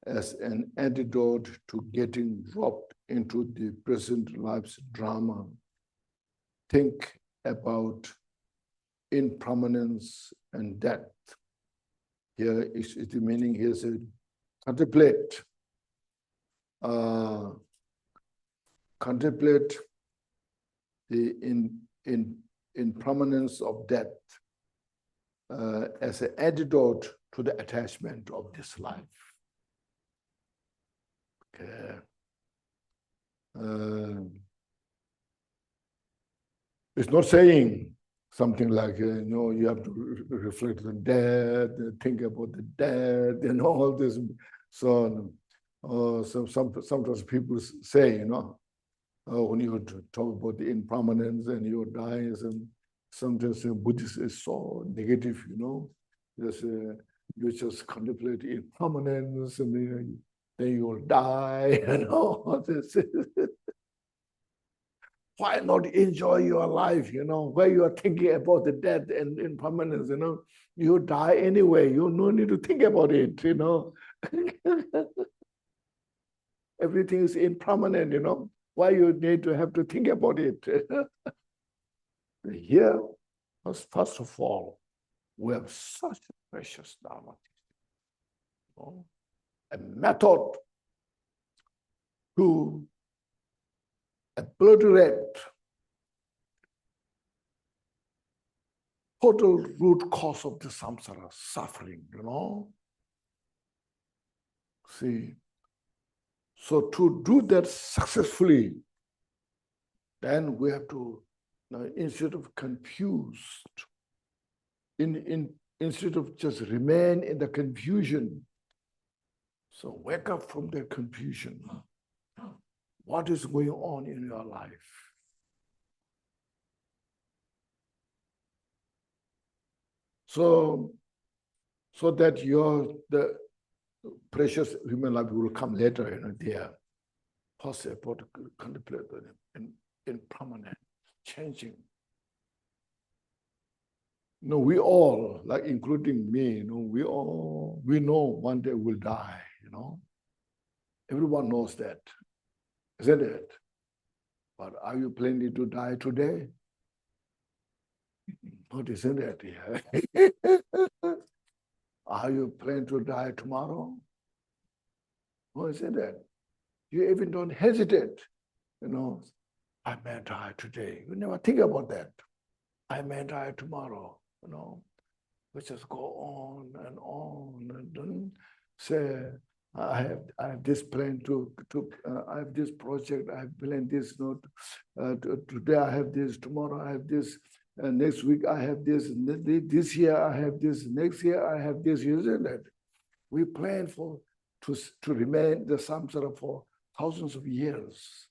as an antidote to getting dropped into the present life's drama. Think about impermanence and death. Here is the meaning. Here said, contemplate. Contemplate the impermanence of death as an antidote to the attachment of this life. Okay. it's not saying something like, you have to reflect on death, think about the death, and all this. So, sometimes people say, when you talk about the impermanence and your dying, sometimes Buddhist is so negative, just, you just contemplate impermanence and then you will die, this. Why not enjoy your life, where you are thinking about the death and impermanence, you die anyway, you no need to think about it, Everything is impermanent, why you need to have to think about it? Here, first of all, we have such a precious Dharma, a method to obliterate total root cause of the samsara, suffering, See, so to do that successfully, then we have to, instead of confused, instead of just remain in the confusion, so wake up from the confusion. What is going on in your life? So that the precious human life will come later, there. Possible to contemplate in permanent changing. We all, like including me, we know one day we'll die, Everyone knows that, isn't it? But are you planning to die today? Not, isn't it? Yeah. Are you planning to die tomorrow? No, isn't it? You even don't hesitate, I may die today. You never think about that. I may die tomorrow, We just go on and then say, I have this plan I have this project, I have planned this, today I have this, tomorrow I have this, next week I have this, this year I have this, next year I have this, isn't it? We plan to remain the samsara for thousands of years.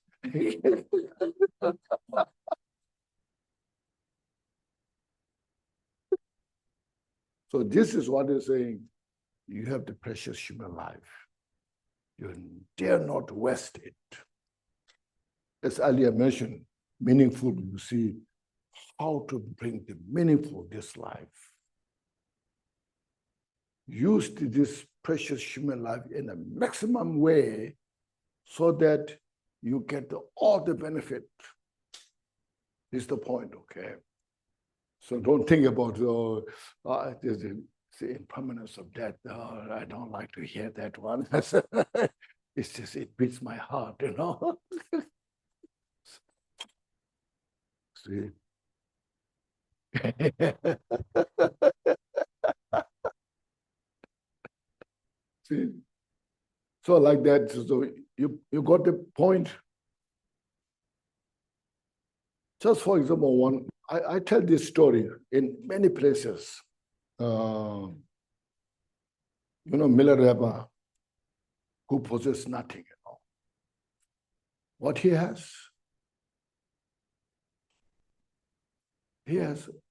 So this is what is saying. You have the precious human life. You dare not waste it. As earlier mentioned, meaningful, you see how to bring the meaningful this life. Use this precious human life in a maximum way so that you get all the benefit. Is the point, okay? So don't think about the impermanence of death. I don't like to hear that one. It's just, it beats my heart, See? See? So like that, so you got the point. Just for example, I tell this story in many places. Venerable, who possesses nothing, What he has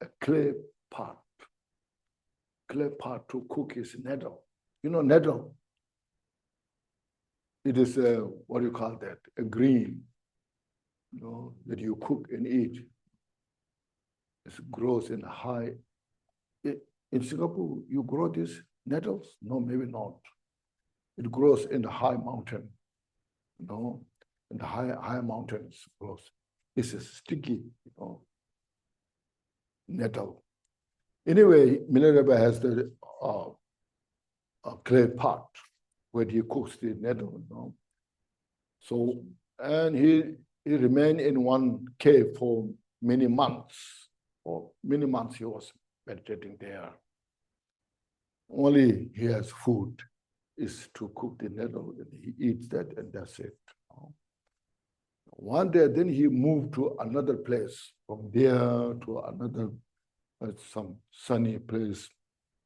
a clay pot to cook his nettle. Nettle? It is what do you call that? A green, that you cook and eat. It grows in high. In Singapore, you grow these nettles? No, maybe not. It grows in the high mountain, in the high mountains grows. It's a sticky, nettle. Anyway, Venerable has the clay pot where he cooks the nettle, So, and he remained in one cave for many months. For many months he was meditating there. Only he has food, is to cook the nettle, and he eats that, and that's it. One day, then he moved to another place, from there to another, some sunny place.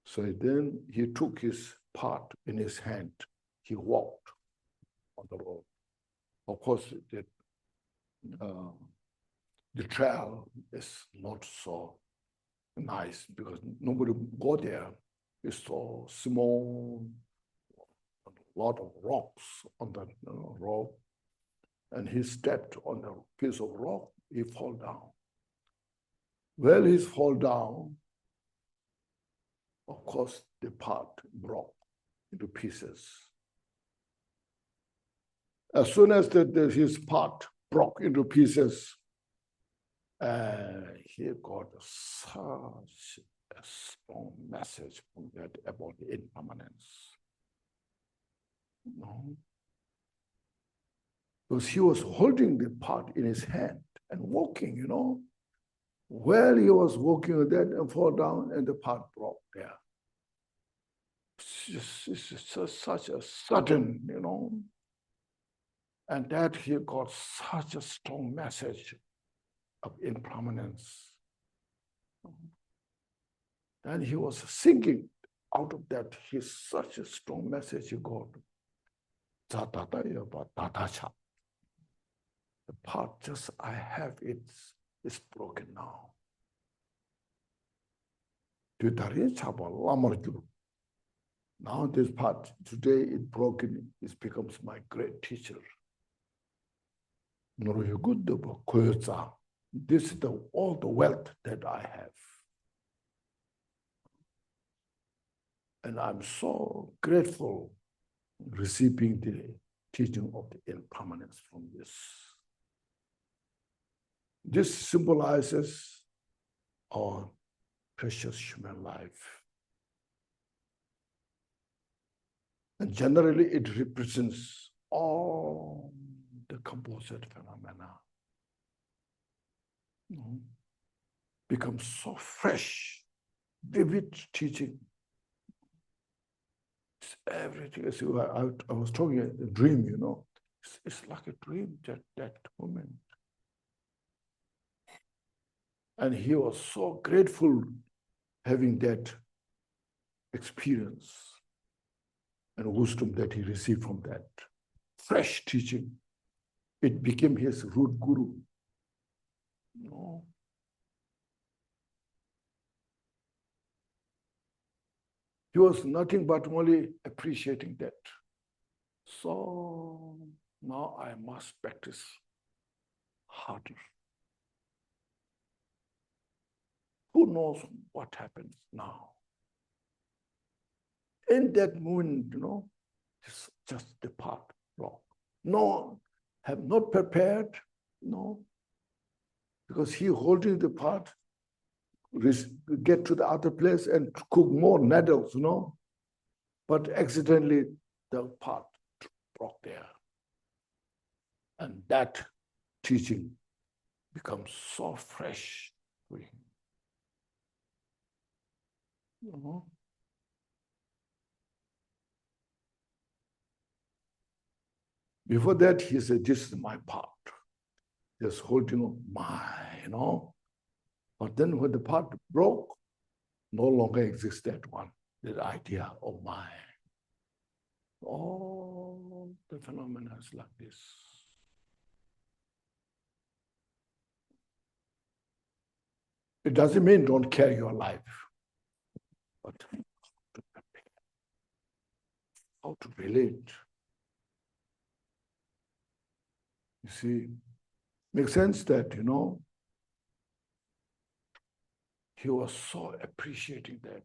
So then he took his pot in his hand. He walked on the road. Of course, the trail is not so nice because nobody go there. It's so small, a lot of rocks on the road. And he stepped on a piece of rock, he fall down. Well, he fall down, of course, the pot broke into pieces. As soon as his pot broke into pieces, he got such a strong message from that about the impermanence. No. Because he was holding the pot in his hand and walking, Well, he was walking with that and fall down and the pot broke there. It's just such a sudden, and that he got such a strong message of impermanence. And he was singing out of that, he's such a strong message he got. The part just I have it's broken now. Now this part, today it broken, it becomes my great teacher. This is all the wealth that I have. And I'm so grateful receiving the teaching of the impermanence from this. This symbolizes our precious human life. And generally, it represents all the composite phenomena. Becomes so fresh, vivid teaching. It's everything. I was talking a dream, It's like a dream, that moment. And he was so grateful having that experience and wisdom that he received from that fresh teaching. It became his root guru. He was nothing but only appreciating that. So now I must practice harder. Who knows what happens now? In that moment, it's just the path wrong. No, have not prepared, no. Because he holding the path, get to the other place and cook more needles, But accidentally, the path broke there. And that teaching becomes so fresh to him. Before that, he said, this is my part. Just holding my, But then when the part broke, no longer exists that one, that idea of mine. All the phenomena is like this. It doesn't mean don't carry your life, but how to relate. You see, makes sense that, he was so appreciating that.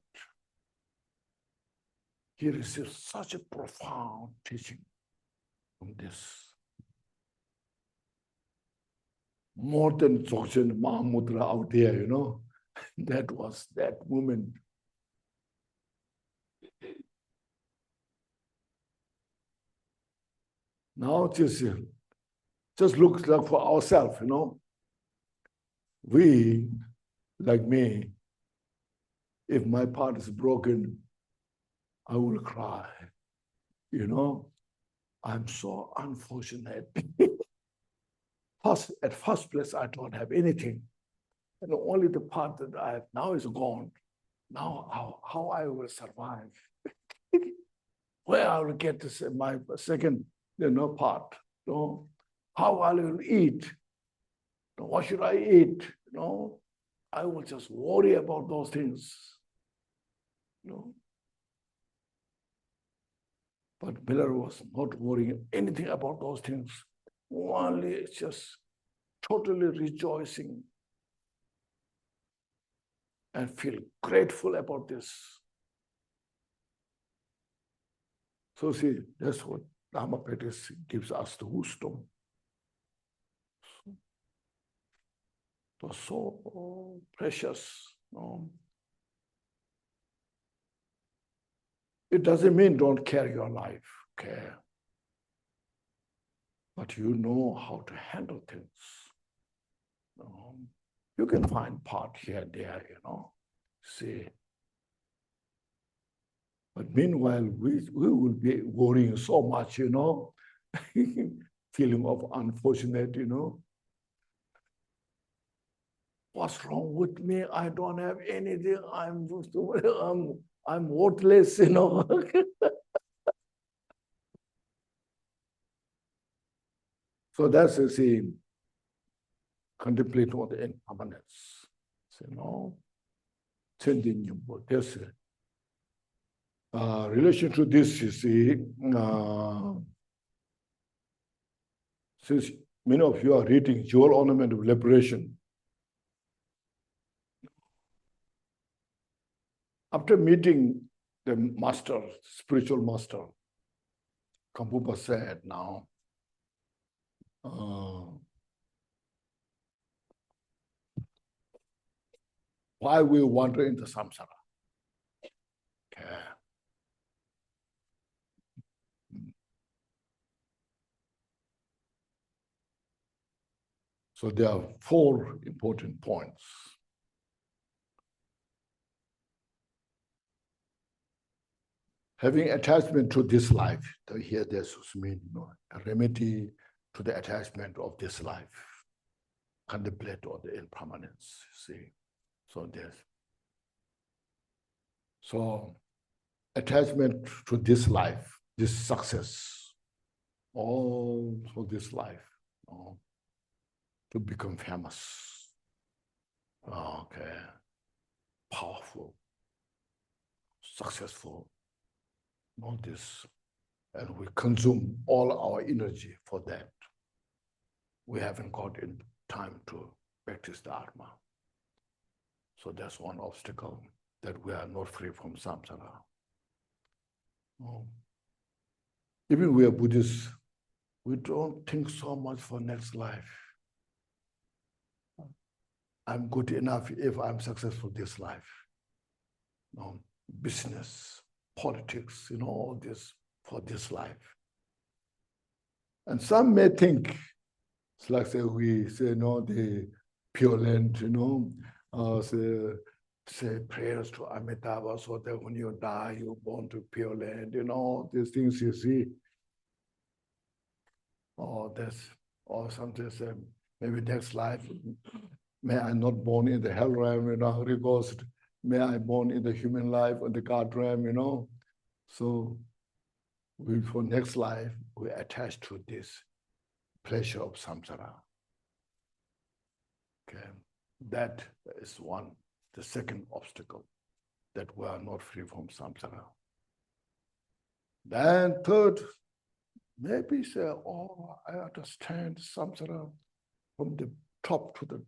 He received such a profound teaching from this. More than Gyaltshen Mahamudra out there, That was that moment. Now just look like for ourselves, We, like me, if my part is broken, I will cry. I'm so unfortunate. at first place, I don't have anything. And only the part that I have now is gone. Now, how I will survive? Where I will get this, my second, part? How I will eat? What should I eat? I will just worry about those things. But Miller was not worrying anything about those things. Only just totally rejoicing and feel grateful about this. So see, that's what Dhammapada gives us the wisdom. It was so precious. It doesn't mean don't care your life, care. But you know how to handle things. You can find part here and there, see. But meanwhile, we will be worrying so much, feeling of unfortunate, What's wrong with me? I don't have anything. I'm worthless, So that's the same. Contemplate on the impermanence. Changing your body. There's relation to this, you see, since many of you are reading Jewel Ornament of Liberation, after meeting the master, spiritual master, Kampupa said, now, why we wander into samsara? Okay. So there are 4 important points. Having attachment to this life, here there's mean, a remedy to the attachment of this life. Contemplate on the impermanence, see. So attachment to this life, this success, all for this life, to become famous, okay, powerful, successful, all this, and we consume all our energy for that. We haven't got in time to practice the Atma. So that's one obstacle, that we are not free from samsara. Even we are Buddhists, we don't think so much for next life. I'm good enough if I'm successful this life. Business, politics, all this for this life. And some may think, it's like we say, the Pure Land, say prayers to Amitabha so that when you die, you're born to Pure Land, these things you see. Or something say, maybe next life, may I not born in the hell realm, Holy Ghost, may I born in the human life or the God realm, So for next life, we attach to this pleasure of samsara. Okay, that is one, the second obstacle, that we are not free from samsara. Then third, maybe say, I understand samsara from the top to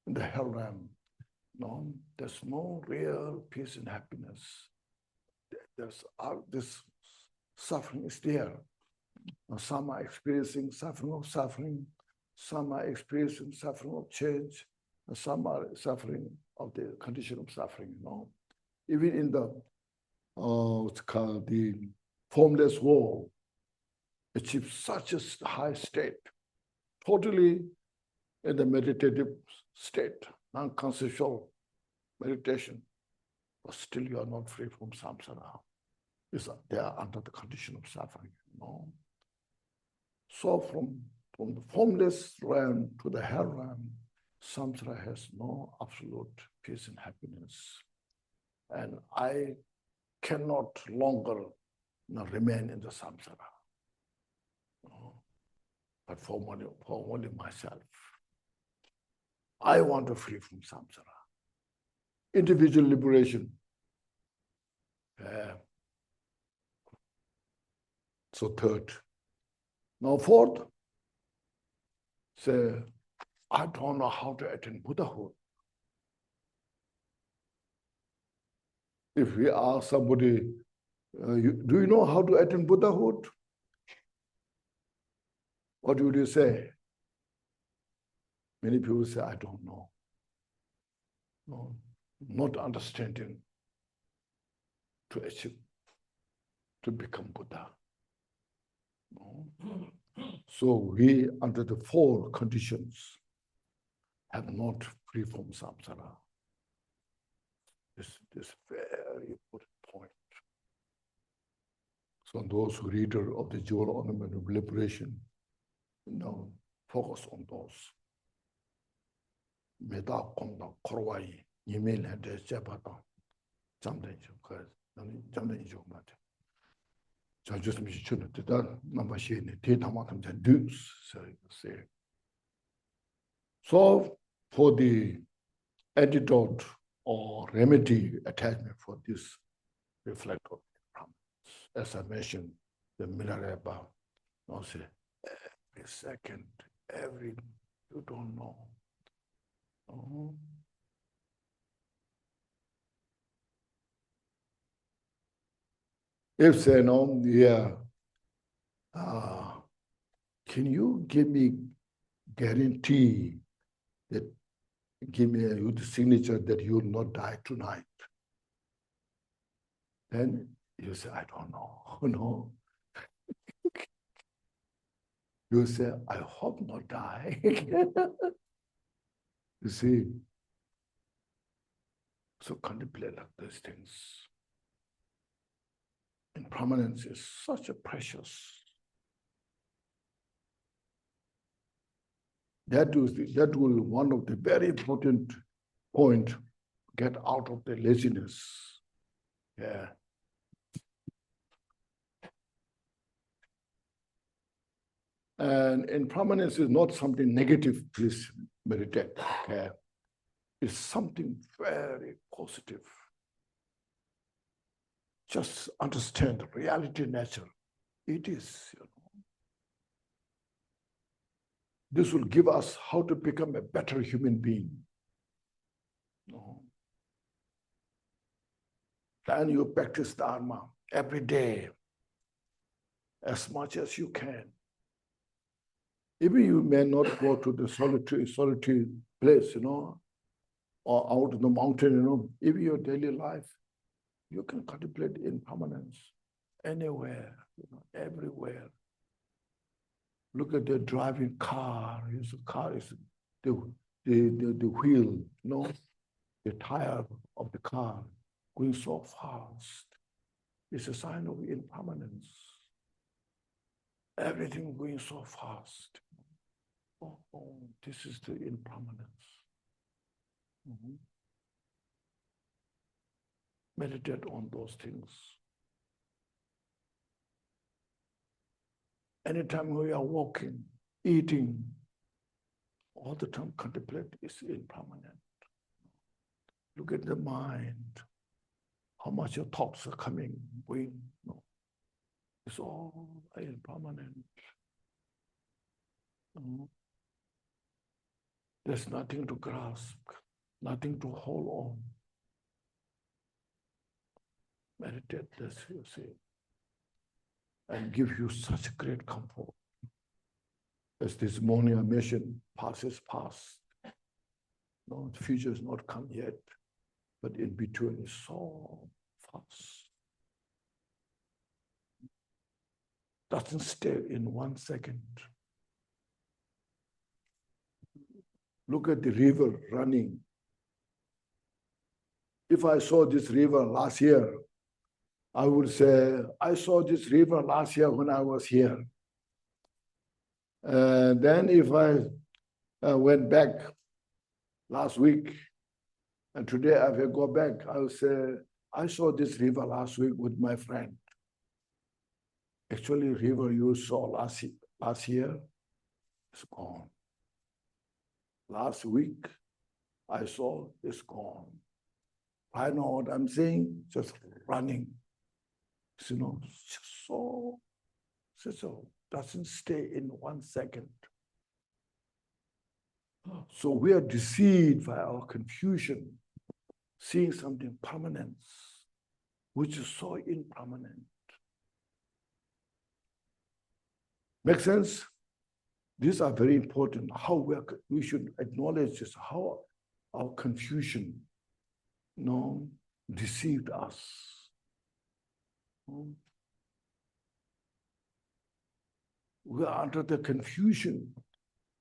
the hell realm. No, there's no real peace and happiness. There's this suffering is there. Some are experiencing suffering, some are experiencing suffering of change, and some are suffering of the condition of suffering. Even in the what's called the formless world, achieves such a high state, totally in the meditative state, non-conceptual meditation, but still you are not free from samsara. They are under the condition of suffering. So from from the formless realm to the hell realm, samsara has no absolute peace and happiness. And I cannot longer remain in the samsara, but for only myself. I want to free from samsara. Individual liberation. So third. Now fourth, say, I don't know how to attain Buddhahood. If we ask somebody, do you know how to attain Buddhahood? What would you say? Many people say, I don't know. No, not understanding to achieve, to become Buddha. No. So we, under the four conditions, have not free from samsara. This very important point. So those who read of the jewel ornament of liberation, focus on those. Meda konda korwai yimel and jabata jamden jo mate. So just me chuna that number she ne te tamatam jan do's say. So for the antidote or remedy attachment for this reflector, as I mentioned, the Milarepa, say every second, you don't know. If say no, yeah, can you give me guarantee that give me the signature that you will not die tonight? Then you say, I don't know. No. You say, I hope not die. You see, so contemplate like these things. Impermanence is such a precious. That will one of the very important point, get out of the laziness. Yeah. And impermanence is not something negative, please meditate. Okay. It's something very positive. Just understand the reality nature. It is, This will give us how to become a better human being. Then you practice Dharma every day, as much as you can. Even you may not go to the solitary place, or out in the mountain, even your daily life, you can contemplate impermanence anywhere, everywhere. Look at the driving car. The car is the wheel, the tire of the car going so fast. It's a sign of impermanence. Everything going so fast. Oh, this is the impermanence. Meditate on those things. Anytime we are walking, eating, all the time contemplate is impermanent. Look at the mind, how much your thoughts are coming, going. It's all impermanent. There's nothing to grasp, nothing to hold on. Meditate this, you see, and give you such great comfort. As this morning I mentioned, past is past. No, the future is not come yet, but in between is so fast. Doesn't stay in 1 second. Look at the river running. If I saw this river last year, I would say, I saw this river last year when I was here. Then if I went back last week, and today if I go back, I'll say, I saw this river last week with my friend. Actually, river you saw last year is gone. Last week, I saw it's gone. I know what I'm saying, just running. You know, so doesn't stay in 1 second. So we are deceived by our confusion, seeing something permanent, which is so impermanent. Make sense? These are very important. How we should acknowledge this, how our confusion, deceived us. We are under the confusion,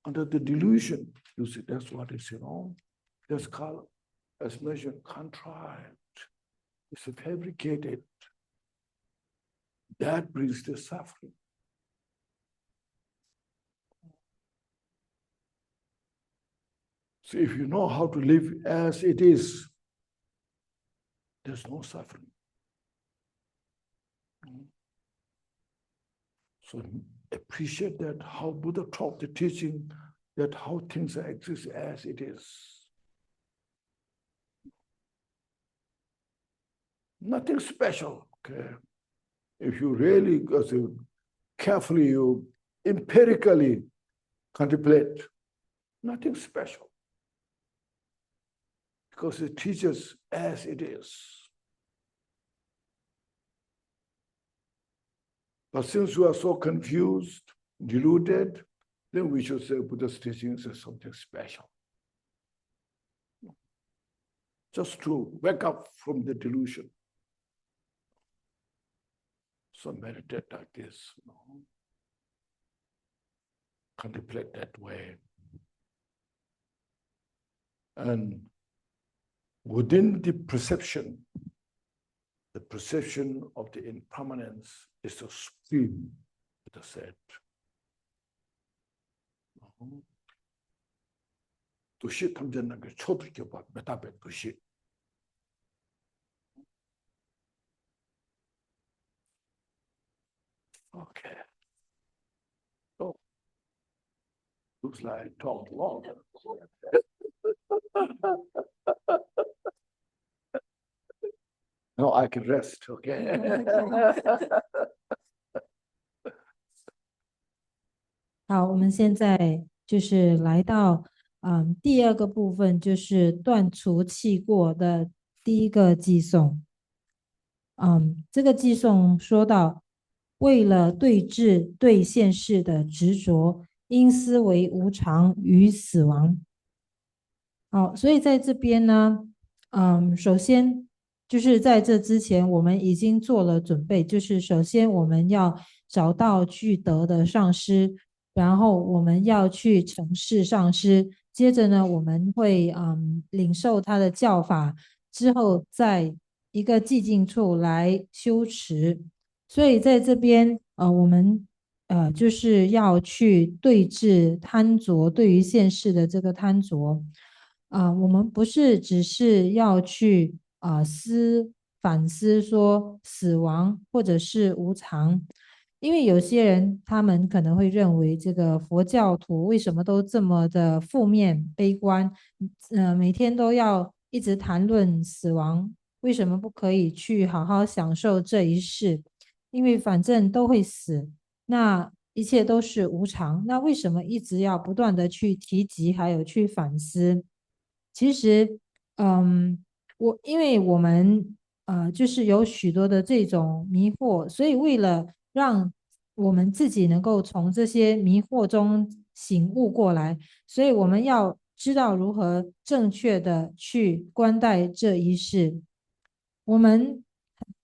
under the delusion. You see, that's what it's, that's called, as mentioned, contrived. It's fabricated. That brings the suffering. So if you know how to live as it is, there's no suffering. So appreciate that, how Buddha taught the teaching, that how things exist as it is. Nothing special, okay? If you really carefully, you empirically contemplate, nothing special. Because it teaches as it is. But since we are so confused, deluded, then we should say Buddha's teachings is something special. Just to wake up from the delusion. So meditate like this, contemplate that way. And within the perception of the impermanence is the supreme, Buddha said. 도시 탐정한 게 초들겨봐, 메타백 도시. Okay. So, looks like I talked long. No, I can rest, okay? 好，我们现在就是来到第二个部分，就是断除气过的第一个偈颂。这个偈颂说到，为了对治对现世的执着，因思维无常与死亡。好，所以在这边呢，首先就是在这之前，我们已经做了准备，就是首先我们要找到具德的上师，然后我们要去承事上师，接着呢，我们会领受他的教法，之后在一个寂静处来修持。所以在这边，我们就是要去对治贪着，对于现世的这个贪着。我们不是只是要去反思说死亡或者是无常，因为有些人他们可能会认为这个佛教徒为什么都这么的负面悲观，每天都要一直谈论死亡，为什么不可以去好好享受这一世？因为反正都会死，那一切都是无常，那为什么一直要不断的去提及，还有去反思？其实，因为我们就是有许多的这种迷惑，所以为了让我们自己能够从这些迷惑中醒悟过来，所以我们要知道如何正确的去观待这一世。我们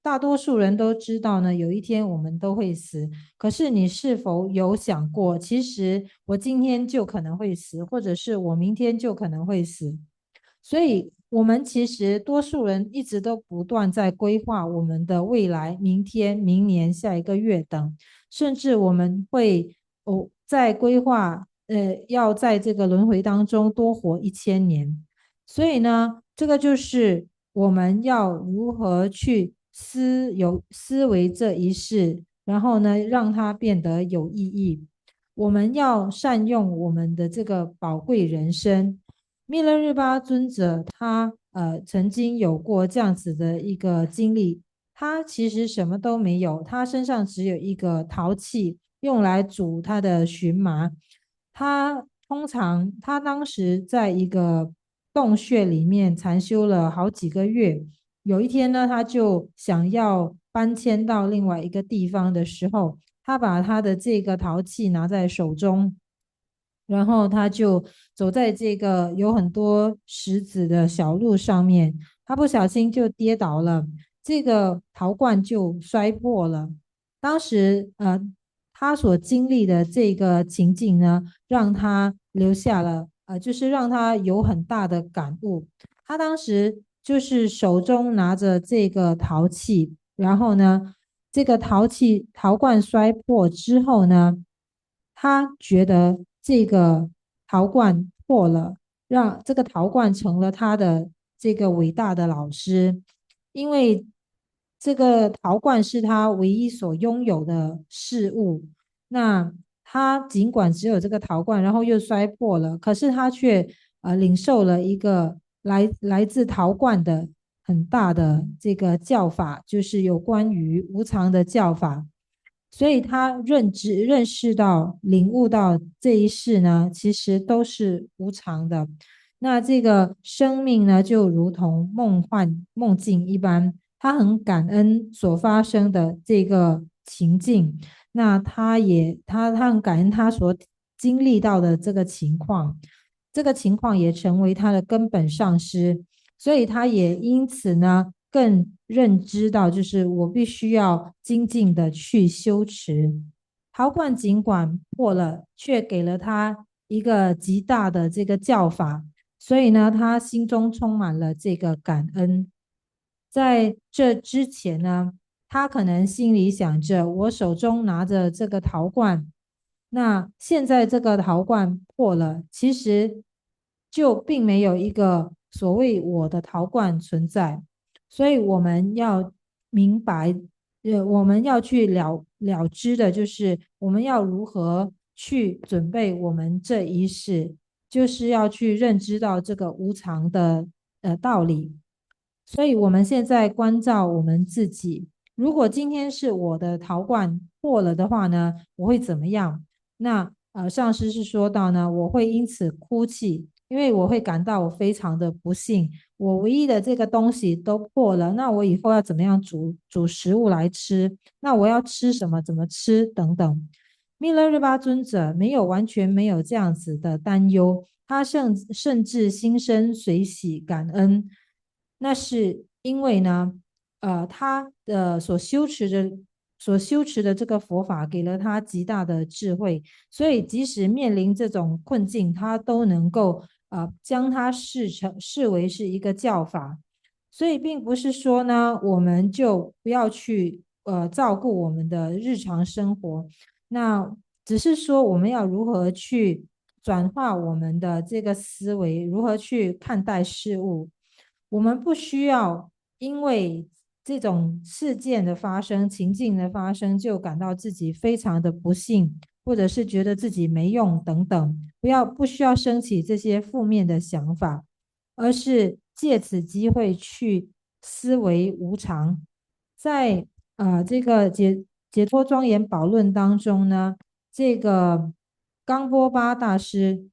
大多数人都知道呢，有一天我们都会死。可是你是否有想过，其实我今天就可能会死，或者是我明天就可能会死？所以，我们其实多数人一直都不断在规划我们的未来，明天、明年、下一个月等，甚至我们会在规划要在这个轮回当中多活1000年。所以呢，这个就是我们要如何去思维这一世，然后呢，让它变得有意义。我们要善用我们的这个宝贵人生。密勒日巴尊者他曾经有过这样子的一个经历，他其实什么都没有，他身上只有一个陶器，用来煮他的荨麻。他当时在一个洞穴里面禅修了好几个月。有一天呢，他就想要搬迁到另外一个地方的时候，他把他的这个陶器拿在手中，然后他就走在这个有很多石子的小路上面，他不小心就跌倒了，这个陶罐就摔破了。当时他所经历的这个情境呢，让他留下了就是让他有很大的感悟。他当时就是手中拿着这个陶器，然后呢，这个陶罐摔破之后呢，他觉得这个陶罐破了，让这个陶罐成了他的这个伟大的老师。因为这个陶罐是他唯一所拥有的事物。那他尽管只有这个陶罐，然后又摔破了，可是他却领受了一个来自陶罐的很大的这个教法，就是有关于无常的教法。所以他认识到、领悟到这一世呢，其实都是无常的。那这个生命呢，就如同梦幻梦境一般，他很感恩所发生的这个情境。那他很感恩他所经历到的这个情况，这个情况也成为他的根本上师。所以他也因此呢，更认知到，就是我必须要精进的去修持。陶罐尽管破了，却给了他一个极大的这个教法，所以呢，他心中充满了这个感恩。在这之前呢，他可能心里想着，我手中拿着这个陶罐，那现在这个陶罐破了，其实就并没有一个所谓我的陶罐存在。所以我们要明白，我们要去了知的，就是我们要如何去准备我们这一世，就是要去认知到这个无常的道理。所以我们现在关照我们自己，如果今天是我的陶罐破了的话呢，我会怎么样？那上师是说到呢，我会因此哭泣，因为我会感到我非常的不幸，我唯一的这个东西都破了，那我以后要怎么样煮食物来吃？那我要吃什么？怎么吃？等等。密勒日巴尊者完全没有这样子的担忧，他甚至心生随喜感恩。那是因为呢，他的所修持的这个佛法给了他极大的智慧，所以即使面临这种困境，他都能够将它视为是一个教法。所以并不是说呢，我们就不要去照顾我们的日常生活，那只是说我们要如何去转化我们的这个思维，如何去看待事物。我们不需要因为这种事件的发生、情境的发生，就感到自己非常的不幸，或者是觉得自己没用等等，不需要升起这些负面的想法，而是借此机会去思维无常。在这个解脱庄严宝论当中呢，这个冈波巴大师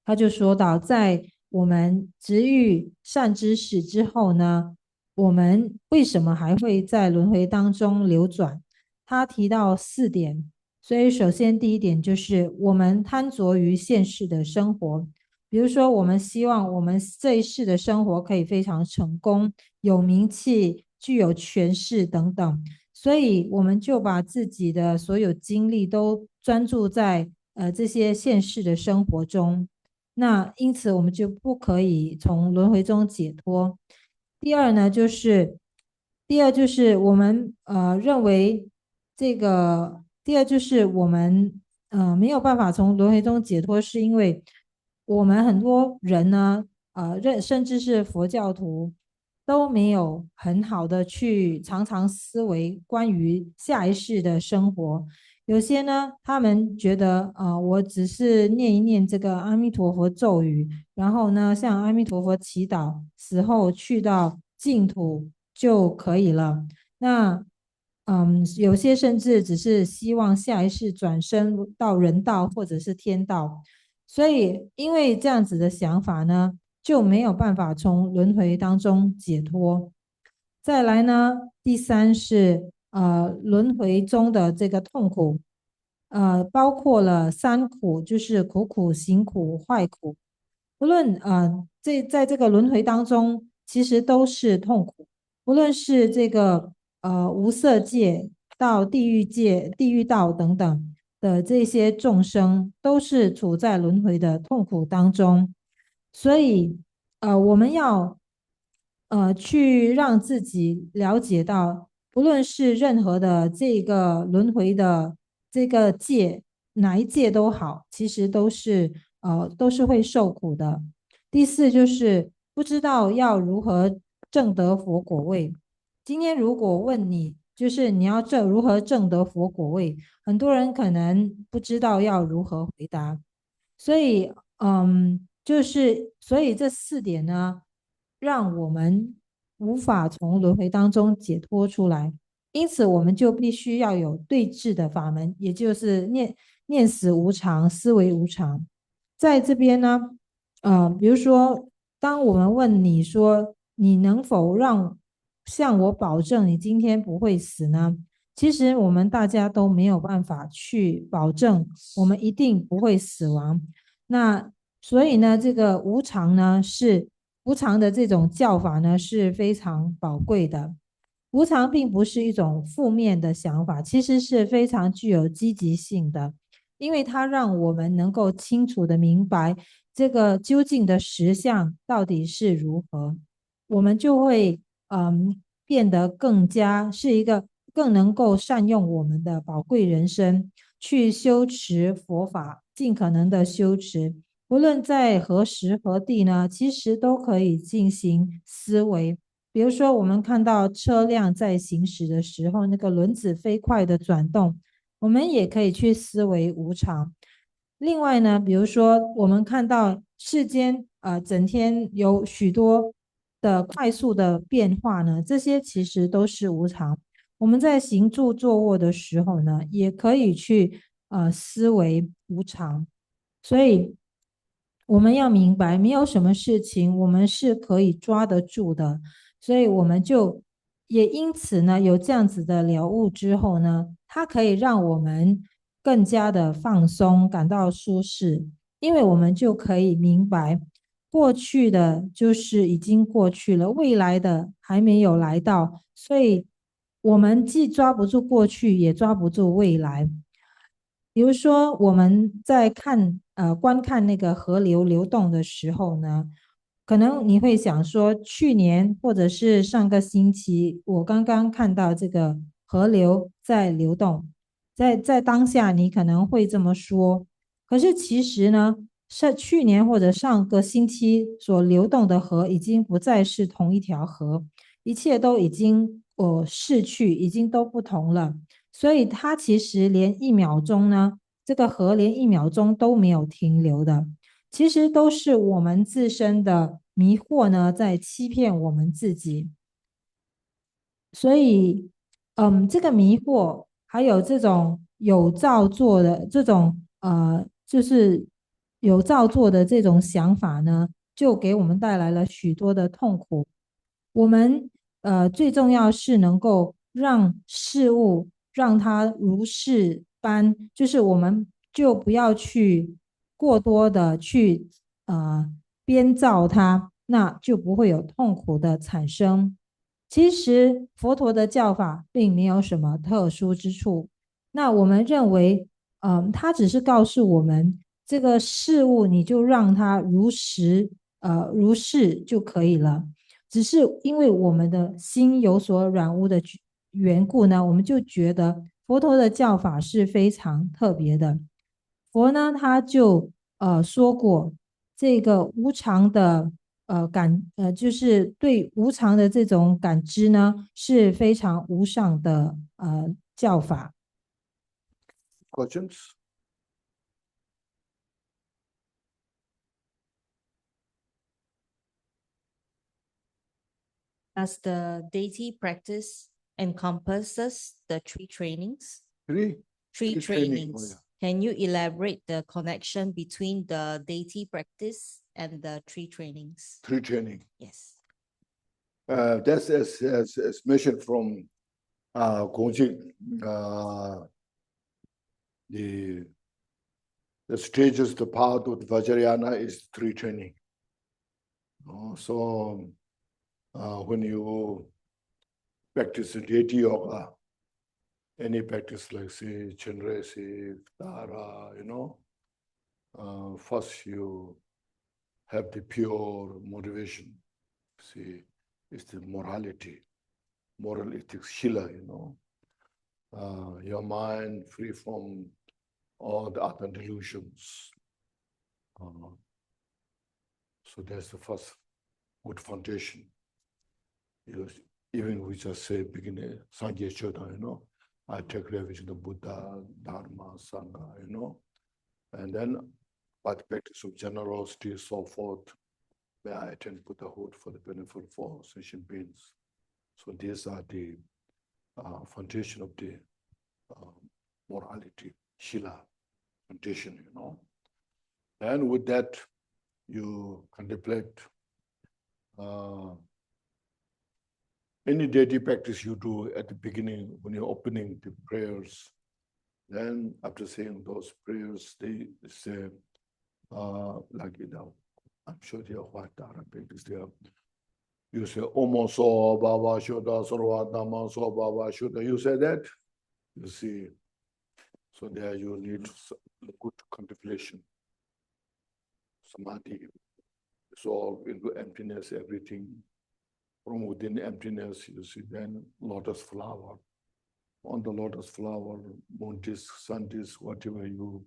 他就说到，在我们值遇善知识之后呢，我们为什么还会在轮回当中流转？他提到4点，所以首先第一点就是我们贪着于现世的生活，比如说我们希望我们这一世的生活可以非常成功，有名气，具有权势等等，所以我们就把自己的所有精力都专注在这些现世的生活中。那因此我们就不可以从轮回中解脱。第二呢，就是我们认为这个，第二就是我们没有办法从轮回中解脱，是因为我们很多人呢，甚至是佛教徒都没有很好的去常常思维关于下一世的生活。有些呢，他们觉得，我只是念一念这个阿弥陀佛咒语，然后呢，向阿弥陀佛祈祷，死后去到净土就可以了。那有些甚至只是希望下一世转生到人道或者是天道，所以因为这样子的想法呢，就没有办法从轮回当中解脱。再来呢，第三是轮回中的这个痛苦，包括了三苦，就是苦苦、行苦、坏苦。不论在这个轮回当中，其实都是痛苦。不论是这个无色界到地狱界、地狱道等等的这些众生，都是处在轮回的痛苦当中。所以我们要去让自己了解到，不论是任何的这个轮回的这个界，哪一界都好，其实都是会受苦的。第四就是不知道要如何证得佛果位。今天如果问你，就是你要如何证得佛果位，很多人可能不知道要如何回答。所以，所以这四点呢，让我们无法从轮回当中解脱出来。因此，我们就必须要有对治的法门，也就是念死无常，思维无常。在这边呢，比如说，当我们问你说，你能否向我保证你今天不会死呢？其实我们大家都没有办法去保证我们一定不会死亡。那所以呢，这个无常呢，是无常的这种教法呢，是非常宝贵的。无常并不是一种负面的想法，其实是非常具有积极性的，因为它让我们能够清楚的明白这个究竟的实相到底是如何，我们就会变得是一个更能够善用我们的宝贵人生，去修持佛法，尽可能的修持。无论在何时何地呢，其实都可以进行思维。比如说，我们看到车辆在行驶的时候，那个轮子飞快的转动，我们也可以去思维无常。另外呢，比如说我们看到世间整天有许多的快速的变化呢，这些其实都是无常。我们在行住坐卧的时候呢，也可以去思维无常。所以我们要明白，没有什么事情我们是可以抓得住的。所以我们就也因此呢，有这样子的了悟之后呢，它可以让我们更加的放松，感到舒适，因为我们就可以明白，过去的就是已经过去了，未来的还没有来到，所以我们既抓不住过去，也抓不住未来。比如说，我们在观看那个河流流动的时候呢，可能你会想说，去年或者是上个星期，我刚刚看到这个河流在流动，在当下你可能会这么说，可是其实呢，是去年或者上个星期所流动的河已经不再是同一条河，一切都已经逝去，已经都不同了。所以它其实连一秒钟呢，这个河连一秒钟都没有停留的，其实都是我们自身的迷惑呢，在欺骗我们自己。所以，这个迷惑还有这种有造作的就是有造作的这种想法呢，就给我们带来了许多的痛苦。我们最重要是能够让事物让它如是般，就是我们就不要去过多的去编造它，那就不会有痛苦的产生。其实佛陀的教法并没有什么特殊之处，那我们认为，他只是告诉我们这个事物，你就让它如是就可以了。只是因为我们的心有所软污的缘故呢，我们就觉得佛陀的教法是非常特别的。佛呢他就说过，这个无常的就是对无常的这种感知呢，是非常无上的教法。Questions? Does the deity practice encompasses the three trainings? Three? Three Three training, trainings. oh, Can you elaborate the connection between the deity practice and the three trainings? Three training. Yes. That's as mentioned from Konchog, the stages, the path of Vajrayana is three training. So when you practice deity yoga, any practice like say Chenresi, Tara, first you have the pure motivation. See, it's the morality, moral ethics, Shila, your mind free from all the other delusions. So that's the first good foundation. Even we just say beginning, Sangye Choda, I take refuge in the Buddha, Dharma, Sangha, and then by the practice of generosity, so forth, may I attain Buddhahood for the benefit of all sentient beings. So these are the foundation of the morality, Shila foundation, And with that, you contemplate any deity practice you do at the beginning when you're opening the prayers. Then after saying those prayers, they say, I'm sure they are what practice there. You say, Omo so Baba Shoda Sarva Dhamma so Baba Shoda. You say that, you see. So there you need good contemplation, samadhi, dissolve into emptiness, everything. From within emptiness, you see, then lotus flower. On the lotus flower, moon disk, sun disk, whatever you,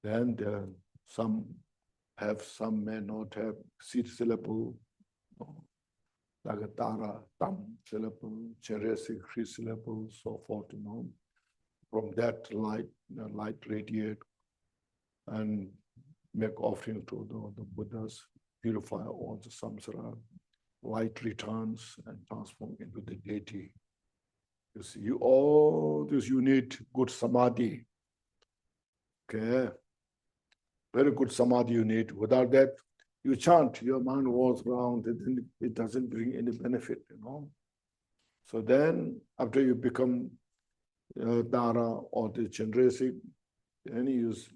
then there some have, some may not have seed syllable, like a Tara, Tam syllable, Cheresic, 3 syllables, so forth, From that light, the light radiate and make offering to the Buddhas, purify all the samsara, light returns and transform into the deity. You see, all this you need good samadhi. Okay. Very good samadhi you need. Without that, you chant, your mind walks around, it doesn't bring any benefit, So then, after you become Tara or the Chandrasik, then you use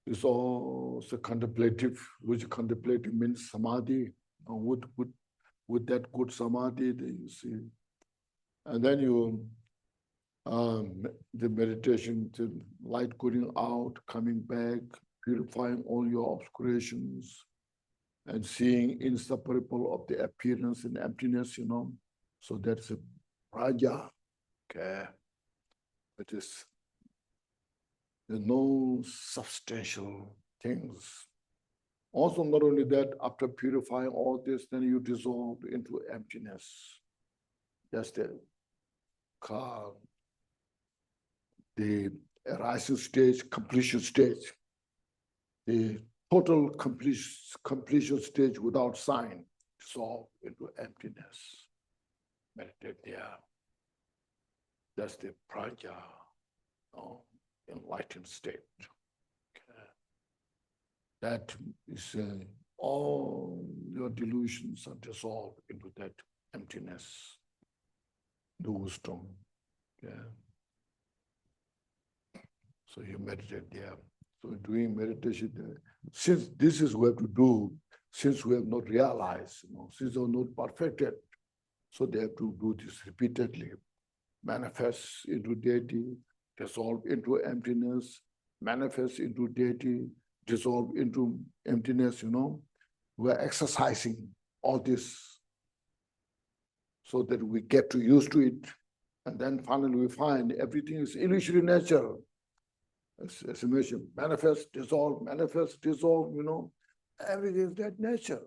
it's also contemplative, which contemplative means samadhi. With that good samadhi, you see. And then you, the meditation, the light going out, coming back, purifying all your obscurations, and seeing inseparable of the appearance and emptiness, So that's a praja. Okay. It is, there's no substantial things. Also, not only that, after purifying all this, then you dissolve into emptiness. That's the arising stage, completion stage. The total completion stage without sign, dissolve into emptiness. Meditate there. That's the praja, enlightened state. Okay. That is all your delusions are dissolved into that emptiness, the wisdom. Yeah. So you meditate there. So doing meditation there. Since this is what we have to do, since we have not realized, since we are not perfected, so they have to do this repeatedly. Manifest into deity, dissolve into emptiness, manifest into deity, dissolve into emptiness, We're exercising all this so that we get used to it. And then finally we find everything is illusory nature. as I mentioned, manifest, dissolve, you know, everything is that nature.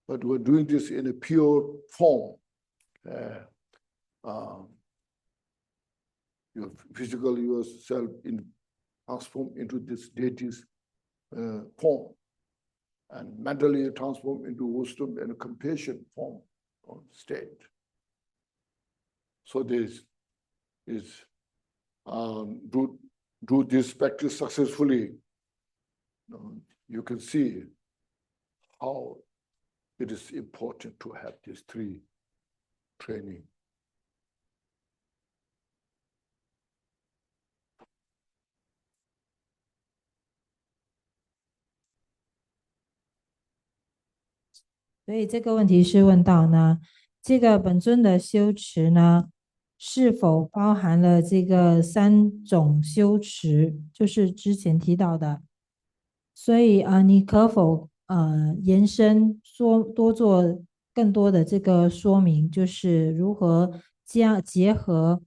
But we're doing this in a pure form. Your physical yourself transform into this deity's form, and mentally transform into wisdom and compassion form or state. So this is do this practice successfully. You can see how it is important to have these three training.所以这个问题是问到呢，这个本尊的修持呢，是否包含了这个3种修持，就是之前提到的。所以你可否延伸多做更多的这个说明，就是如何结合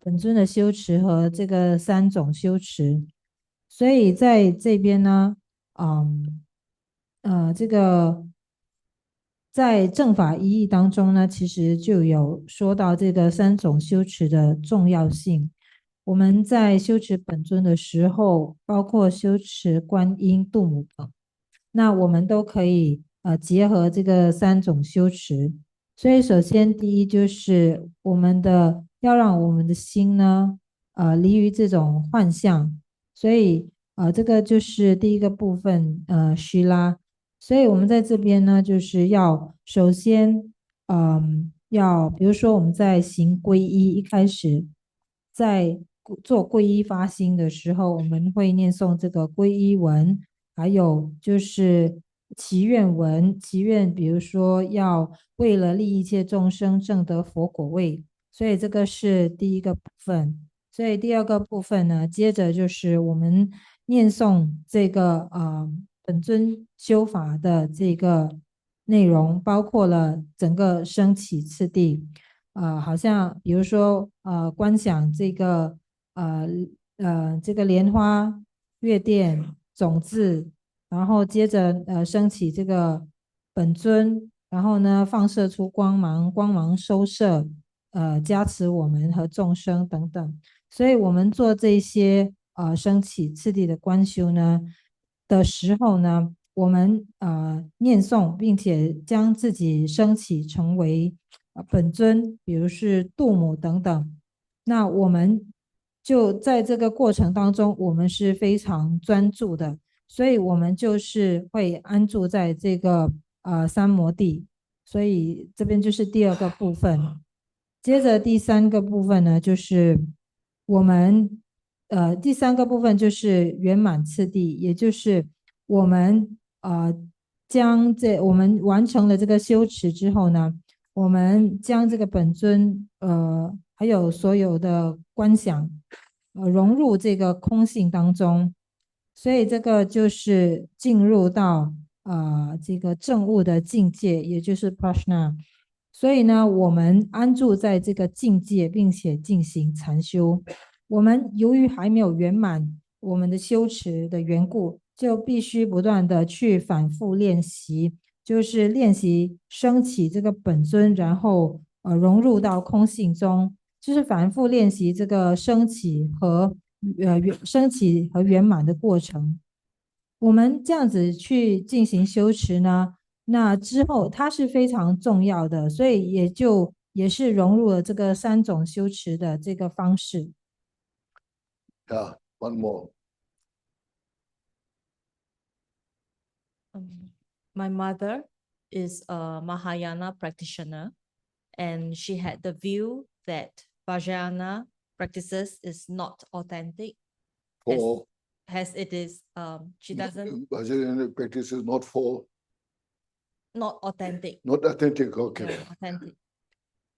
本尊的修持和这个3种修持。所以在这边呢，这个在正法一义当中呢，其实就有说到这个3种修持的重要性。我们在修持本尊的时候，包括修持观音、度母等，那我们都可以结合这个3种修持。所以首先第一就是要让我们的心呢，离于这种幻象。所以这个就是第一个部分，虚拉。所以我们在这边呢，就是要首先，要比如说我们在行皈依一开始，在做皈依发心的时候，我们会念诵这个皈依文，还有就是祈愿文，祈愿比如说要为了利益一切众生证得佛果位，所以这个是第一个部分。所以第二个部分呢，接着就是我们念诵这个本尊修法的这个内容，包括了整个升起次第，好像比如说观想这个莲花、月殿、种子，然后接着升起这个本尊，然后呢放射出光芒，光芒收摄，加持我们和众生等等。所以我们做这些升起次第的观修呢的时候呢，我们念诵，并且将自己升起成为本尊，比如是度母等等。那我们就在这个过程当中，我们是非常专注的，所以我们就是会安住在这个三摩地。所以这边就是第二个部分。接着第三个部分呢，就是我们第三个部分就是圆满次第，也就是我们我们完成了这个修持之后呢，我们将这个本尊还有所有的观想融入这个空性当中，所以这个就是进入到这个证悟的境界，也就是 prajna。所以呢，我们安住在这个境界，并且进行禅修。我们由于还没有圆满我们的修持的缘故，就必须不断的去反复练习，就是练习升起这个本尊，然后融入到空性中，就是反复练习这个升起和圆满的过程。我们这样子去进行修持呢，那之后它是非常重要的，所以也是融入了这个3种修持的这个方式。Yeah, one more. My mother is a Mahayana practitioner, and she had the view that Vajrayana practices is not authentic For as it is she doesn't Bhajan practice is not not authentic. not authentic. Okay. Yeah, authentic.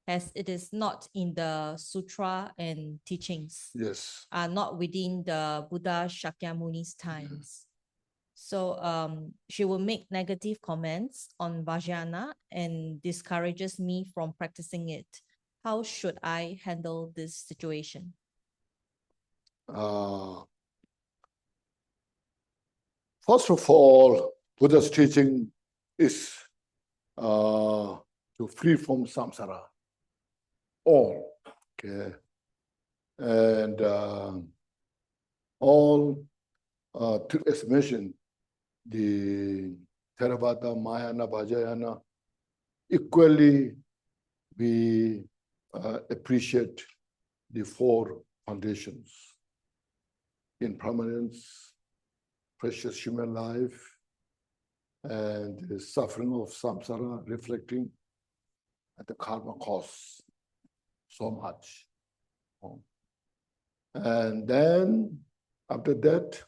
As it is not in the sutra and teachings, Yes. are not within the Buddha Shakyamuni's times. So she will make negative comments on Vajrayana and discourages me from practicing it. How should I handle this situation? First of all, Buddha's teaching is to free from samsara. All, okay, and all, as mentioned, the Theravada, Mahayana, Vajrayana, equally we appreciate the four foundations: impermanence, precious human life, and the suffering of samsara, reflecting at the karma costs so much. And then after that,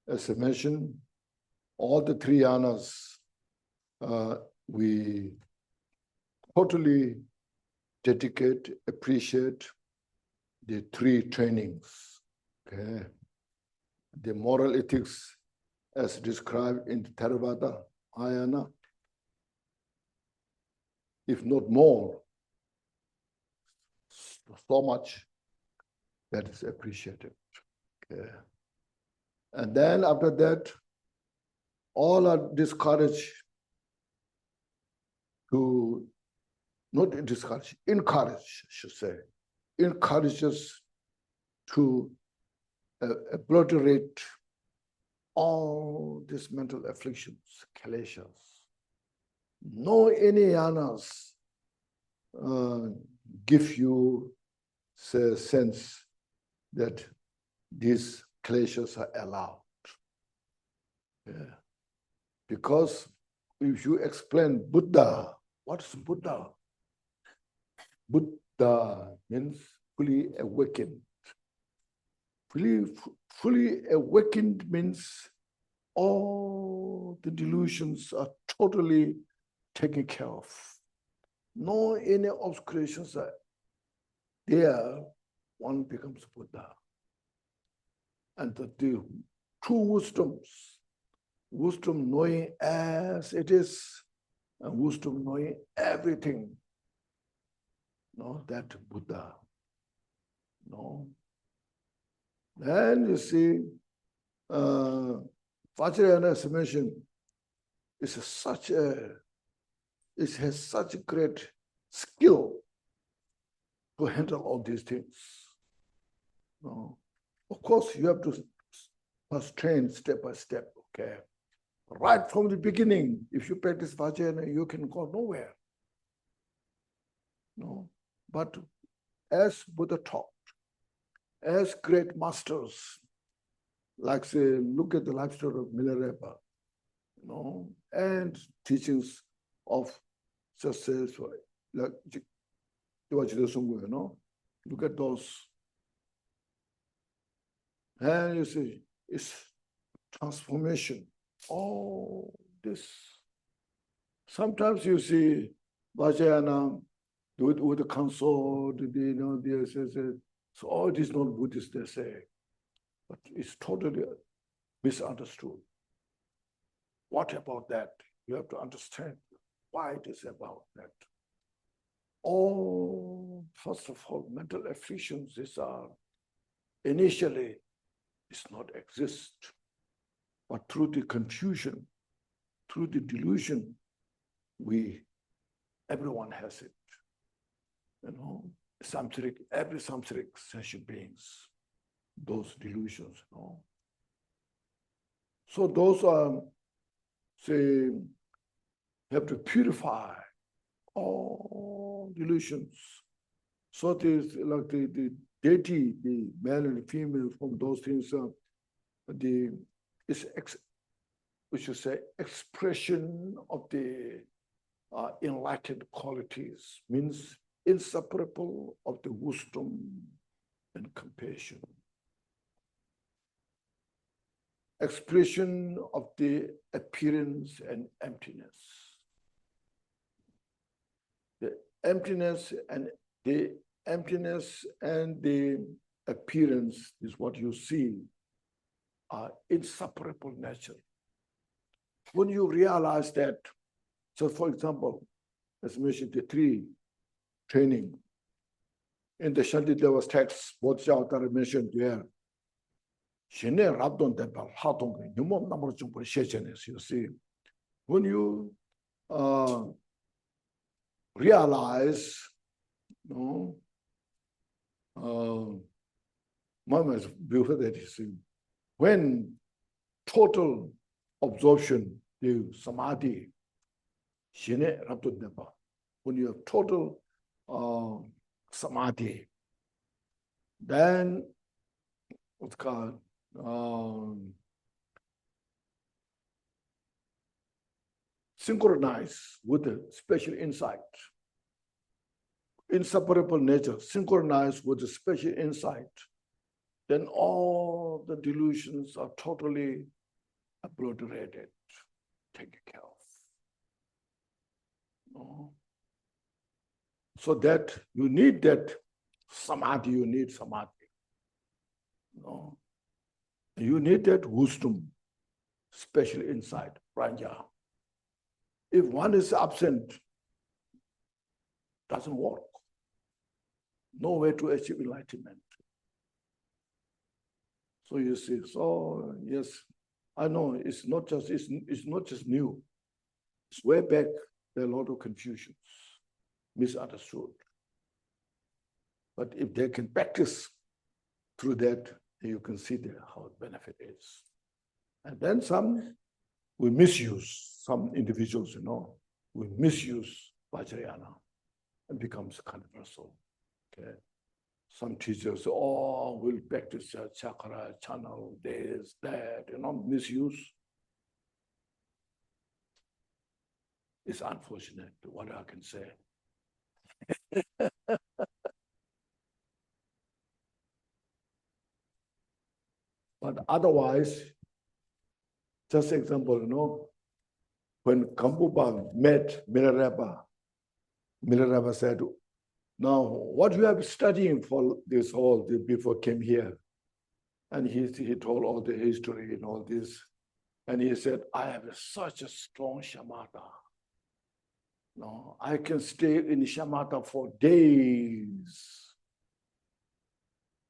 as I mentioned, all the three yanas, we totally dedicate, appreciate the three trainings. Okay, the moral ethics as described in the Theravada, Mahayana, if not more, so much that is appreciated. Okay. And then after that, all are discouraged to, not discourage, encourage, I should say, encourages to obliterate all these mental afflictions, kleshas. No any yanas give you a sense that these kleshas are allowed. Yeah. Because if you explain Buddha, what's Buddha? Buddha means fully awakened. Fully awakened means all the delusions are totally taken care of. No any obscurations are there, one becomes Buddha. And the true wisdom knowing as it is, and wisdom knowing everything. No, that Buddha. No. Then you see, Vajrayana, as mentioned, it has such a great skill to handle all these things. No. Of course, you have to first train step by step, okay? Right from the beginning, if you practice Vajrayana, you can go nowhere. No. But as Buddha taught, as great masters, like say, look at the life story of Venerable, you know, and teachings of just say, like you know, look at those. And you see, it's transformation. Oh, this. Sometimes you see Vajrayana with the consort, you know, they say, so all it is not Buddhist, they say. But it's totally misunderstood. What about that? You have to understand why it is about that. Oh, first of all, mental afflictions, these are initially does not exist. But through the confusion, through the delusion, everyone has it. You know, every samsaric sentient beings, those delusions, you know. So those are, say, have to purify all delusions. So it is like the deity, the male and the female from those things, we should say, expression of the enlightened qualities, means inseparable of the wisdom and compassion. Expression of the appearance and emptiness. The emptiness and the appearance is what you see are inseparable nature. When you realize that, so for example, as mentioned, the three training in the Shantideva's text, both Gyaltshen mentioned there, Shine Rabdon Deba, Hatong, you mom number to Shechenes, you see. When you realize, no, moments before that, you see, when total absorption, the samadhi, Shine Rabdon Deba, when you have total samadhi, then what's called synchronize with the special insight, inseparable nature, synchronize with the special insight, then all the delusions are totally obliterated, taken care of. No? So that you need that samadhi, you need samadhi. No? You need that wisdom, special insight, prajna. If one is absent, doesn't work. No way to achieve enlightenment. So you see, so yes, I know it's not just new. It's way back, there are a lot of confusions, misunderstood. But if they can practice through that, you can see how the benefit is. And then some we misuse, some individuals, we misuse Vajrayana and becomes controversial. Okay. Some teachers, we'll practice chakra, channel, this, that, misuse. It's unfortunate, what I can say. But otherwise, just example, when Kambupa met Milarepa said, now what you have been studying for this all before came here? And he told all the history and all this. And he said, I have such a strong shamatha. No, I can stay in shamatha for days,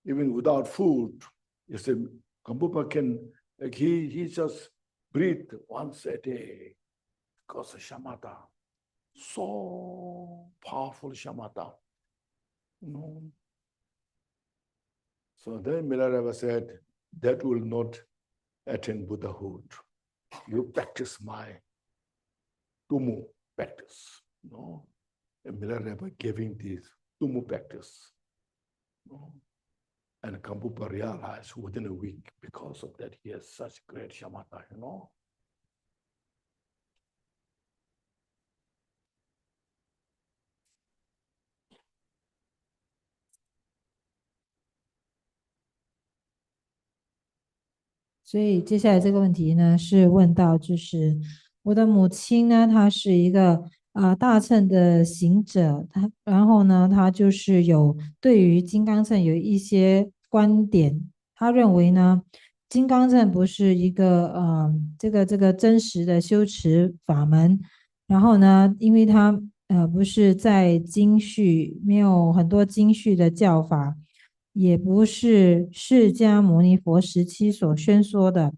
even without food. He said, Kambupa can, like he just breathe once a day because of shamatha. So powerful shamatha. So then Milarepa said, that will not attain Buddhahood. You practice my Tumu practice. And Milarepa giving this Tumu practice. And Kambupa realized within a week, because of that, he has such great shamatha,所以接下来这个问题呢，是问到就是我的母亲呢，她是一个大乘的行者，然后呢，她就是对于金刚乘有一些观点，她认为呢，金刚乘不是一个这个真实的修持法门，然后呢，因为它不是在经序，没有很多经序的教法。也不是释迦牟尼佛时期所宣说的，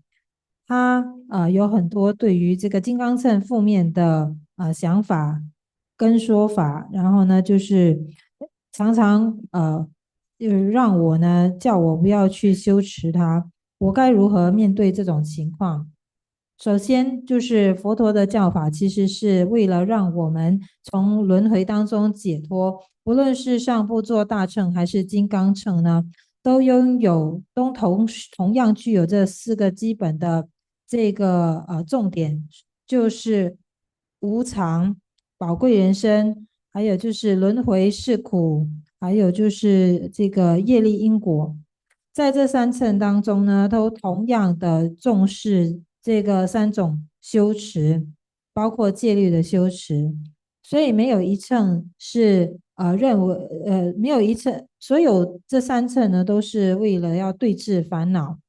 他有很多对于这个金刚乘负面的想法跟说法，然后呢，就是常常让我呢叫我不要去修持它，我该如何面对这种情况？首先，就是佛陀的教法，其实是为了让我们从轮回当中解脱。不论是上部座大乘还是金刚乘呢，都同样具有这4个基本的这个重点，就是无常、宝贵人生，还有就是轮回是苦，还有就是这个业力因果。在这3乘当中呢，都同样的重视这个3种修持，包括戒律的修持，所以没有一乘是认为没有一乘，所有这3乘呢都是为了要对治烦恼。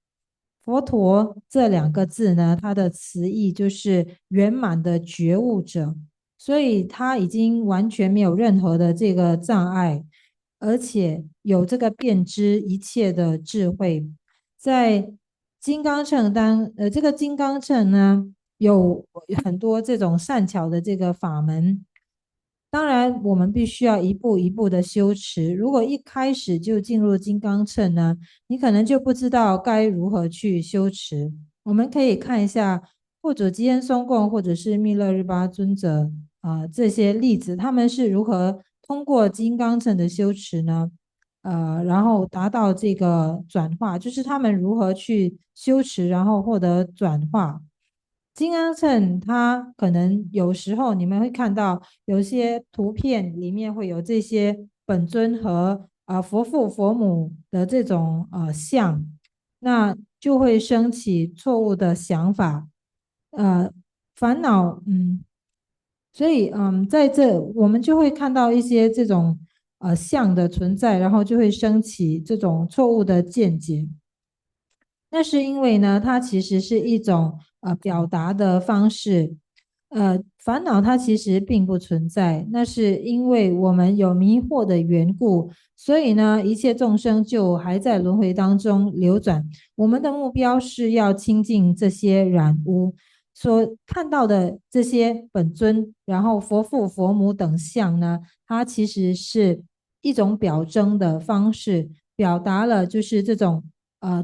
佛陀这2个字呢，它的词义就是圆满的觉悟者，所以他已经完全没有任何的这个障碍，而且有这个遍知一切的智慧，在金刚乘这个金刚乘呢，有很多这种善巧的这个法门。当然，我们必须要一步一步的修持。如果一开始就进入金刚乘呢，你可能就不知道该如何去修持。我们可以看一下护主吉恩松贡或者是密勒日巴尊者这些例子，他们是如何通过金刚乘的修持呢？然后达到这个转化，就是他们如何去修持，然后获得转化。金刚乘它可能有时候你们会看到有些图片里面会有这些本尊和佛父佛母的这种像，那就会升起错误的想法，烦恼，所以在这我们就会看到一些这种像的存在，然后就会升起这种错误的见解。那是因为呢，它其实是一种表达的方式，烦恼它其实并不存在，那是因为我们有迷惑的缘故，所以呢，一切众生就还在轮回当中流转。我们的目标是要清净这些染污，所看到的这些本尊，然后佛父、佛母等相呢，它其实是一种表征的方式，表达了就是这种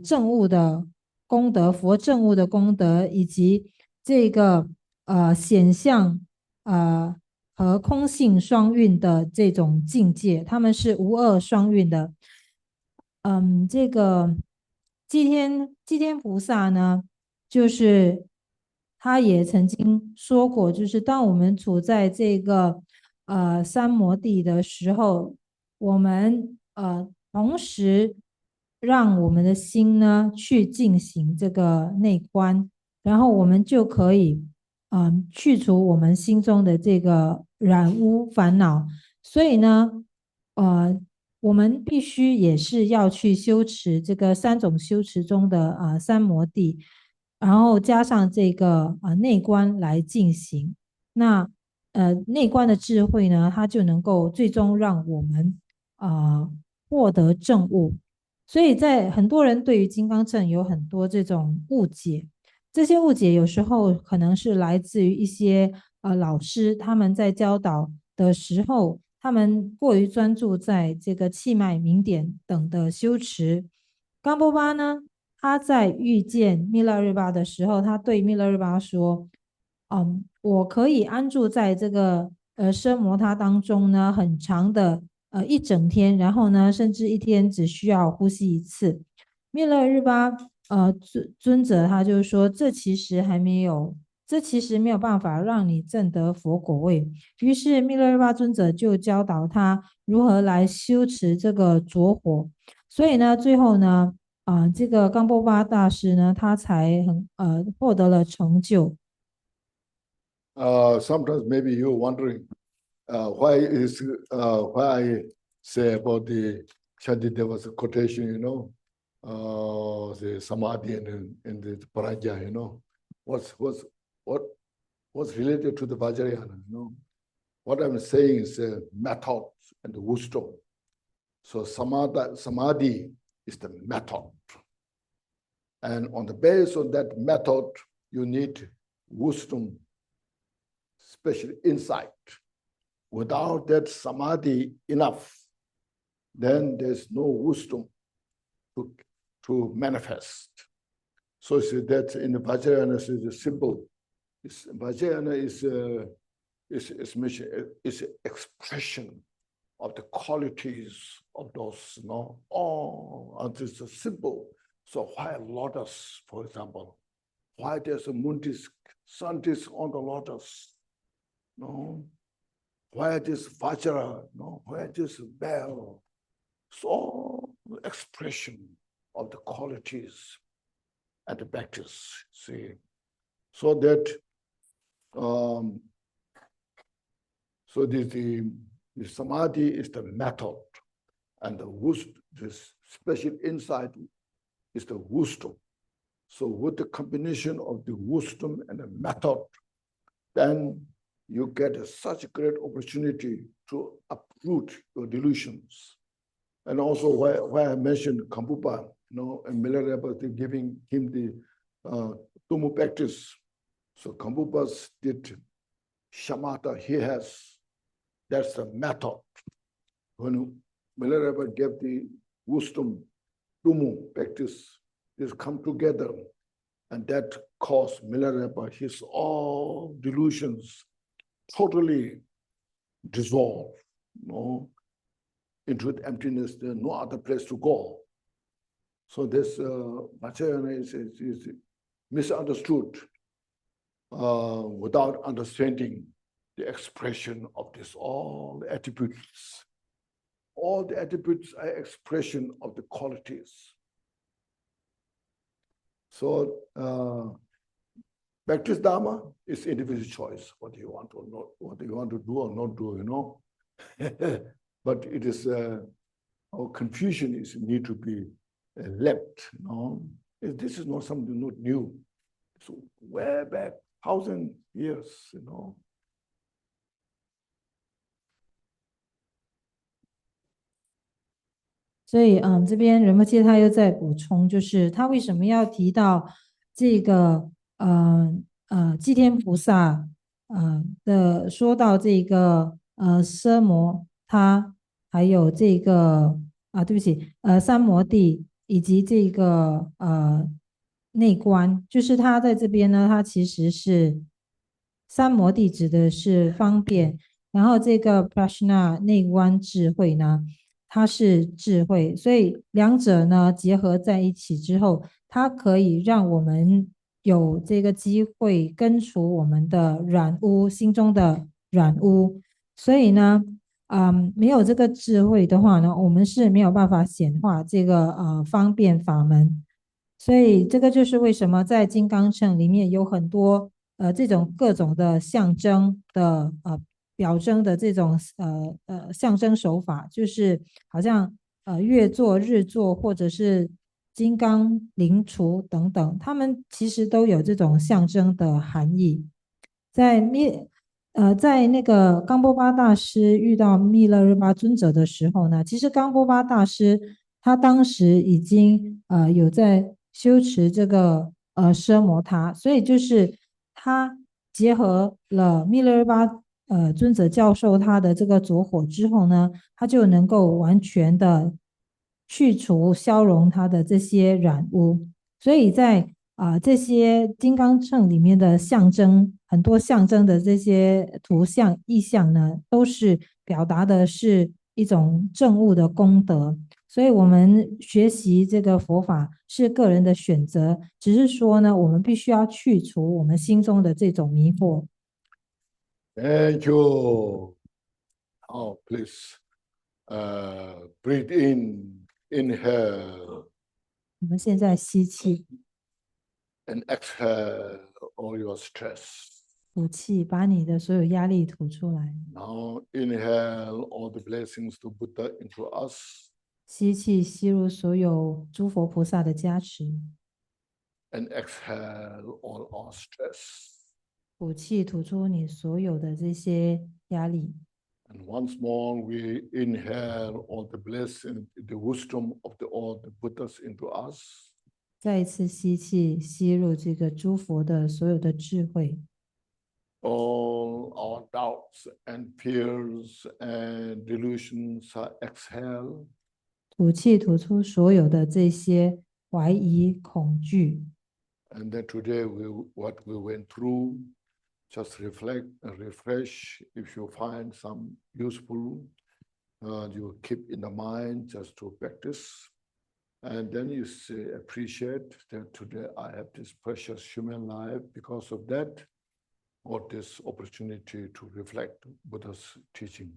证悟的功德，佛证悟的功德，以及这个显象和空性双运的这种境界，他们是无二双运的。这个祭天菩萨呢，就是他也曾经说过，就是当我们处在这个三摩地的时候，我们同时让我们的心呢去进行这个内观，然后我们就可以去除我们心中的这个染污烦恼。所以呢，我们必须也是要去修持这个三种修持中的三摩地，然后加上这个内观来进行。那内观的智慧呢，它就能够最终让我们获得正悟。所以在很多人对于金刚乘有很多这种误解，这些误解有时候可能是来自于一些老师他们在教导的时候，他们过于专注在这个气脉、明点等的修持。冈波巴呢，他在遇见密勒日巴的时候，他对密勒日巴说：我可以安住在这个奢摩他当中呢，很长的一整天，然后呢，甚至一天只需要呼吸一次。密勒日巴尊者他就说，这其实没有办法让你证得佛果位。于是密勒日巴尊者就教导他如何来修持这个着火。所以呢，最后呢，这个冈波巴大师呢，他才获得了成就。Sometimes maybe you're wondering why I say about the Shantideva's quotation, the Samadhi and the Prajna, what's related to the Vajrayana, What I'm saying is method and wisdom. So Samadhi is the method. And on the basis of that method, you need wisdom, special insight. Without that samadhi enough, then there's no wisdom to manifest. So that in the Vajrayana is a symbol. Vajrayana is expression of the qualities of those, and it's a symbol. So why a lotus, for example? Why there's a moon disk, sun disk on the lotus? Why this Vajra? Why this bell? So expression of the qualities and the practice, see. So that the samadhi is the method, and this special insight is the wisdom. So with the combination of the wisdom and the method, then you get such a great opportunity to uproot your delusions. And also why I mentioned Kambupa, and Venerable giving him the Tumu practice. So Kambupas did shamatha. That's the method. When Venerable gave the wisdom, Tumu practice, this come together, and that caused Venerable his all delusions totally dissolve, into the emptiness. There's no other place to go. So this Mahayana is misunderstood without understanding the expression of this all attributes. All the attributes are expression of the qualities. So practice Dharma is individual choice. What do you want or not? What do you want to do or not do? But it is our confusion is need to be left. This is not something not new. So way back 1,000 years.所以，这边仁波切他又在补充，就是他为什么要提到这个祭天菩萨说到这个奢摩他，还有这个对不起三摩地以及这个内观，就是他在这边呢，他其实是三摩地指的是方便，然后这个 prajna 内观智慧呢。它是智慧，所以两者呢结合在一起之后，它可以让我们有这个机会根除我们的染污，心中的染污。所以呢，没有这个智慧的话呢，我们是没有办法显化这个方便法门。所以这个就是为什么在金刚乘里面有很多这种各种的象征的表征的这种象征手法，就是好像月坐、日坐，或者是金刚灵杵等等，他们其实都有这种象征的含义。在那个冈波巴大师遇到密勒日巴尊者的时候呢，其实冈波巴大师他当时已经有在修持这个奢摩他，所以就是他结合了密勒日巴尊者教授他的这个着火之后呢，他就能够完全的去除消融他的这些染污。所以在这些金刚乘里面的象征，很多象征的这些图像意象呢，都是表达的是一种证悟的功德。所以我们学习这个佛法是个人的选择，只是说呢，我们必须要去除我们心中的这种迷惑。Thank you. Please breathe in, inhale. 我们现在吸气。And exhale all your stress. 吐气，把你的所有压力吐出来。Now inhale all the blessings to Buddha into us. 吸气，吸入所有诸佛菩萨的加持。And exhale all our stress. 吐气，吐出你所有的这些压力。And once more, we inhale all the blessing, the wisdom of all the Buddhas into us. 再一次吸气，吸入这个诸佛的所有的智慧。All our doubts and fears and delusions are exhaled. 吐气，吐出所有的这些怀疑、恐惧。And then today, what we went through, just reflect and refresh. If you find some useful, you keep in the mind just to practice. And then you say, appreciate that today I have this precious human life. Because of that, got this opportunity to reflect Buddha's teaching.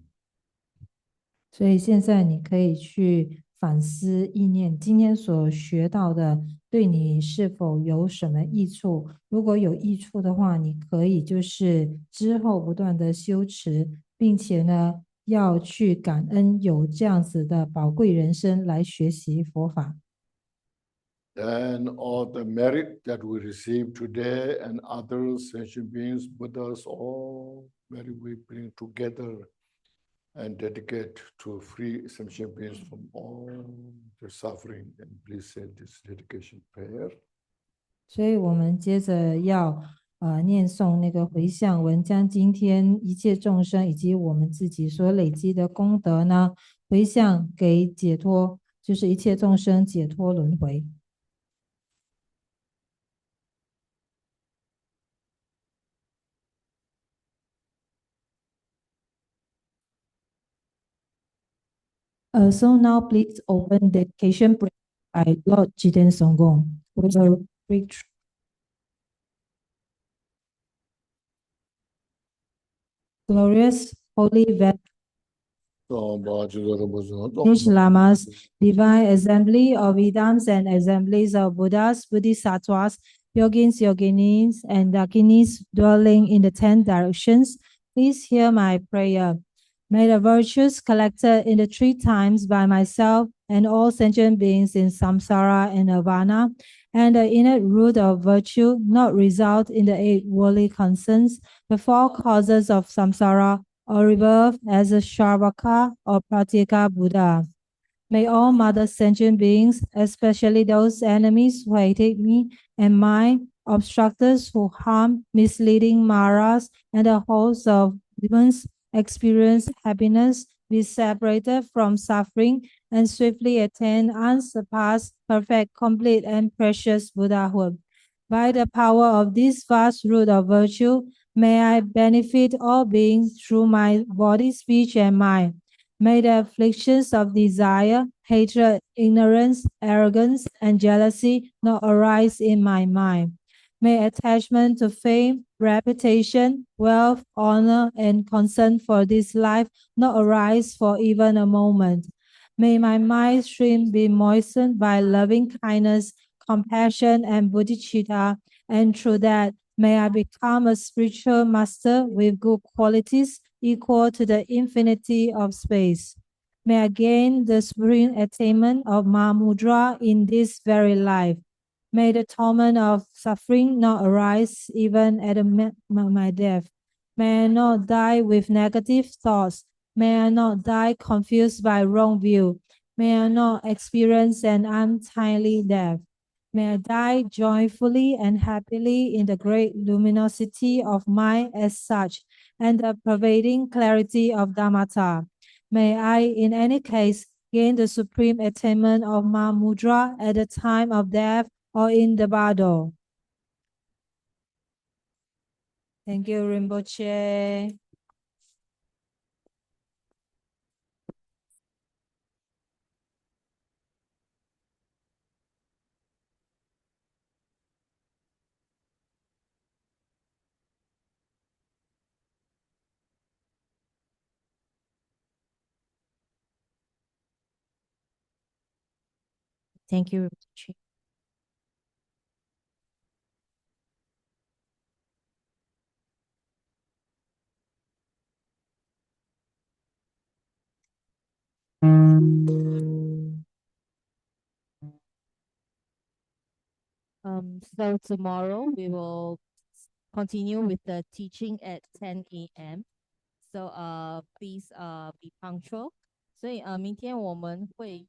所以现在你可以去反思意念，今天所学到的对你是否有什么益处？如果有益处的话，你可以就是之后不断的修持，并且呢，要去感恩有这样子的宝贵人生来学习佛法。Then all the merit that we receive today and others, sentient beings, Buddhas, all merit we bring together and dedicate to free sentient beings from all their suffering. And please say this dedication prayer. 所以我们接着要念诵那个回向文，将今天一切众生以及我们自己所累积的功德呢，回向给解脱，就是一切众生解脱轮回。So now please open dedication prayer by Lord Jiten Songong. We will read glorious, holy, Rich Lamas, Divine Assembly of Vedants and Assemblies of Buddhas, Bodhisattvas, Yogins, Yoginis, and Dakinis dwelling in the 10 directions, please hear my prayer. May the virtues collected in the 3 times by myself and all sentient beings in samsara and nirvana, and the innate root of virtue not result in the 8 worldly concerns, the 4 causes of samsara, or rebirth as a Sharvaka or Pratyeka Buddha. May all mother sentient beings, especially those enemies who hated me and mine, obstructors who harm, misleading Maras, and the hosts of demons experience happiness, be separated from suffering, and swiftly attain unsurpassed, perfect, complete, and precious Buddhahood. By the power of this vast root of virtue, may I benefit all beings through my body, speech, and mind. May the afflictions of desire, hatred, ignorance, arrogance, and jealousy not arise in my mind. May attachment to fame, reputation, wealth, honor, and concern for this life not arise for even a moment. May my mind stream be moistened by loving kindness, compassion, and bodhicitta, and through that, may I become a spiritual master with good qualities equal to the infinity of space. May I gain the supreme attainment of Mahamudra in this very life. May the torment of suffering not arise even at my death. May I not die with negative thoughts. May I not die confused by wrong view. May I not experience an untimely death. May I die joyfully and happily in the great luminosity of mind as such, and the pervading clarity of Dhammatta. May I, in any case, gain the supreme attainment of Mahamudra at the time of death or in the battle. Thank you, Rinpoche. Thank you, Rinpoche. So tomorrow we will continue with the teaching at 10 a.m. So please be punctual. 所以明天我们会